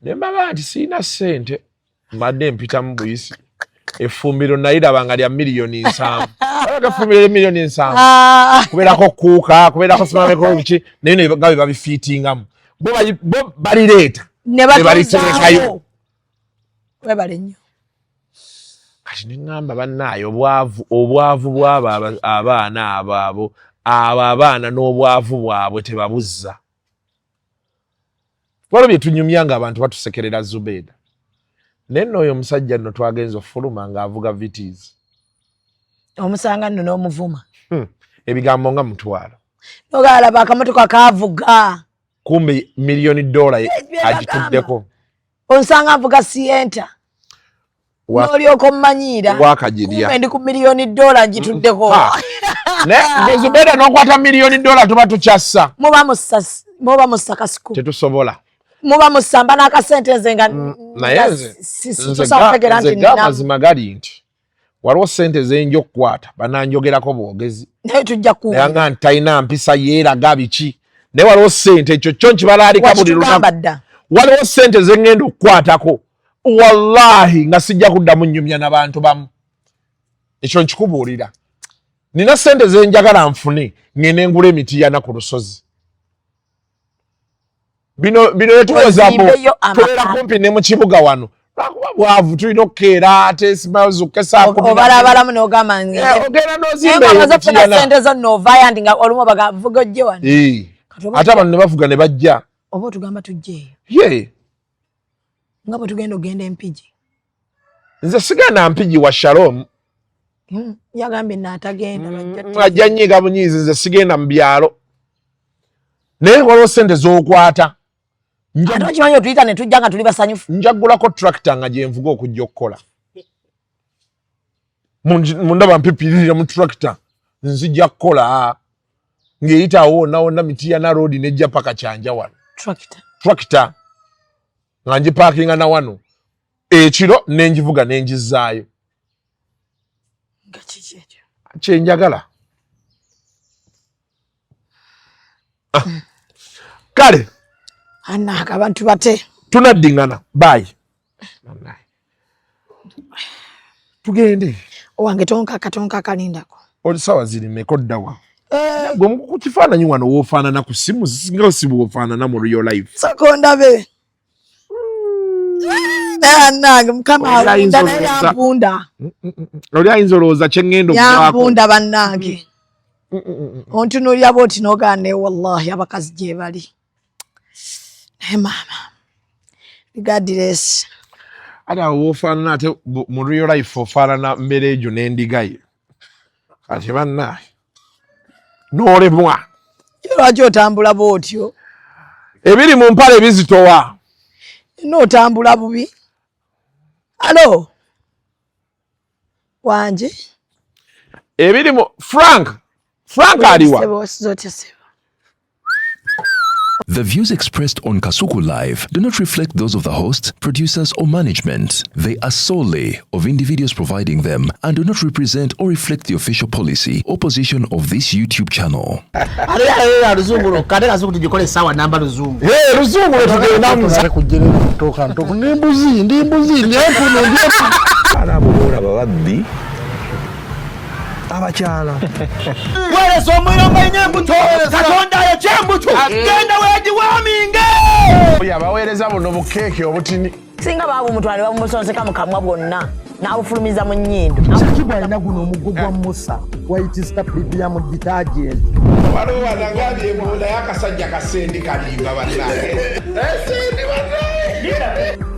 ne mbaba nti siina ssente mbadde mpita mu buyisi effumbiro naliraba nga lya miliyoni 7 agafumbiro miliyoni 7 kubeerako kuuka kubeerako simameko biki naye nga babifiitingamu bo balireeta ne baliterekayo webale nnyo kati neŋŋamba bannaayo obwavu bw'abo abaana abo abaana n'obwavu bwabwe tebabuzza waliwo bye tunyumya ng'abantu batusekerera Zubeda naye nno oyo omusajja nno twagenza ofuluma ng'avuga vitis omusanga nno n'omuvuma ebigambo nga mutwalo nogalaba akamotoka kavuga kumbe $1 million agituddeko onsanga avuga sienta n'olyoka omumanyiira wakagirya ndi ku $1 million ngituddeko ne Zubeda n'okwata $1 million tuba tukyassa muba mussa Kasuku tetusobola muba musamba n'akasente nze nga naye nze amazima gali nti waliwo sente zenja okukwata bananjogerako bwogezi naye tujja naye nga ntalina mpisa yeeraga biki naye waliwo sente ekyo kyo nkibalaalika buli lunaku waliwo sente zengenda okukwatako wallahi nga sijja kuddamu nnyumya n'abantu bamu ekyo nkikubuulira nina sente zenjagala nfune ngende ngula emitiana ku lusozi bino netuwezako tubeera kumpi ne mu kibuga wano lwakuba bwavu tulina okukeera ate simazuke obalabalamu n'ogamba ogenda n'ozimba sente zo novaya ndi nga olumu bagavuga ojje wano ate abantu ne bavuga ne bajja oba otugamba tujjeeyo ye nga bwe tugenda ogenda Empigi nze sigenda Mpigi wa Shalom yagambye naatagenda ajja nnyiga bunyiizi nze sigenda mu byalo naye waliwo sente z'okwata ate okimanyi otuyita ne tujja nga tuli basanyufu njaggulako tractor nga gyenvuga okujja okukola mundaba mpipiririra mu tractor nzija kukola ng'eyitawo wonna Mitiana road nejja paka Kyanja wano tractor nga ngipakinga na wano ekiro nengivuga nengizaayo kyenjagala kale anaka abantu bate tunaddingana bayi tugende owange tonka kalindako olisawa zirimeko ddawa gwe ku kifaananyi wano woofaanana ku simu nga si bw'ofaanana mu real life sakondabe nange mukama awunda naye yampunda oli ayinza olowooza kyeŋŋenda okuvaako yampunda bannange ontunuulira bwoti n'ogane wallahi abakazi gye bali naye maama regardless ate awo woofaanana ate mu real life ofaanana mmere egyo n'endigaye ate bannaaye n'olemwa lwaki otambula bwotyo ebiri mu mpale ebizitowa n'otambula bubi alo wanje ebiri mu Frank aliwa The views expressed on Kasuku Live do not reflect those of the host, producers, or management. They are solely of individuals providing them and do not represent or reflect the official policy or position of this YouTube channel. abakyala wereso omwiro mbaine embuto katonda yekyembuto genda weegi waminge yabaweereza buno bukeeke obutini singa baabumutwale bamumusonseka mu kamwa bwonna n'abufulumiza mu nnyindo kibwa alina guno omuggo gwa musa wayitista bibya mu detergent waliwo wanagambye embunda y'akasajja kasendi kalimba bannange esendi bannange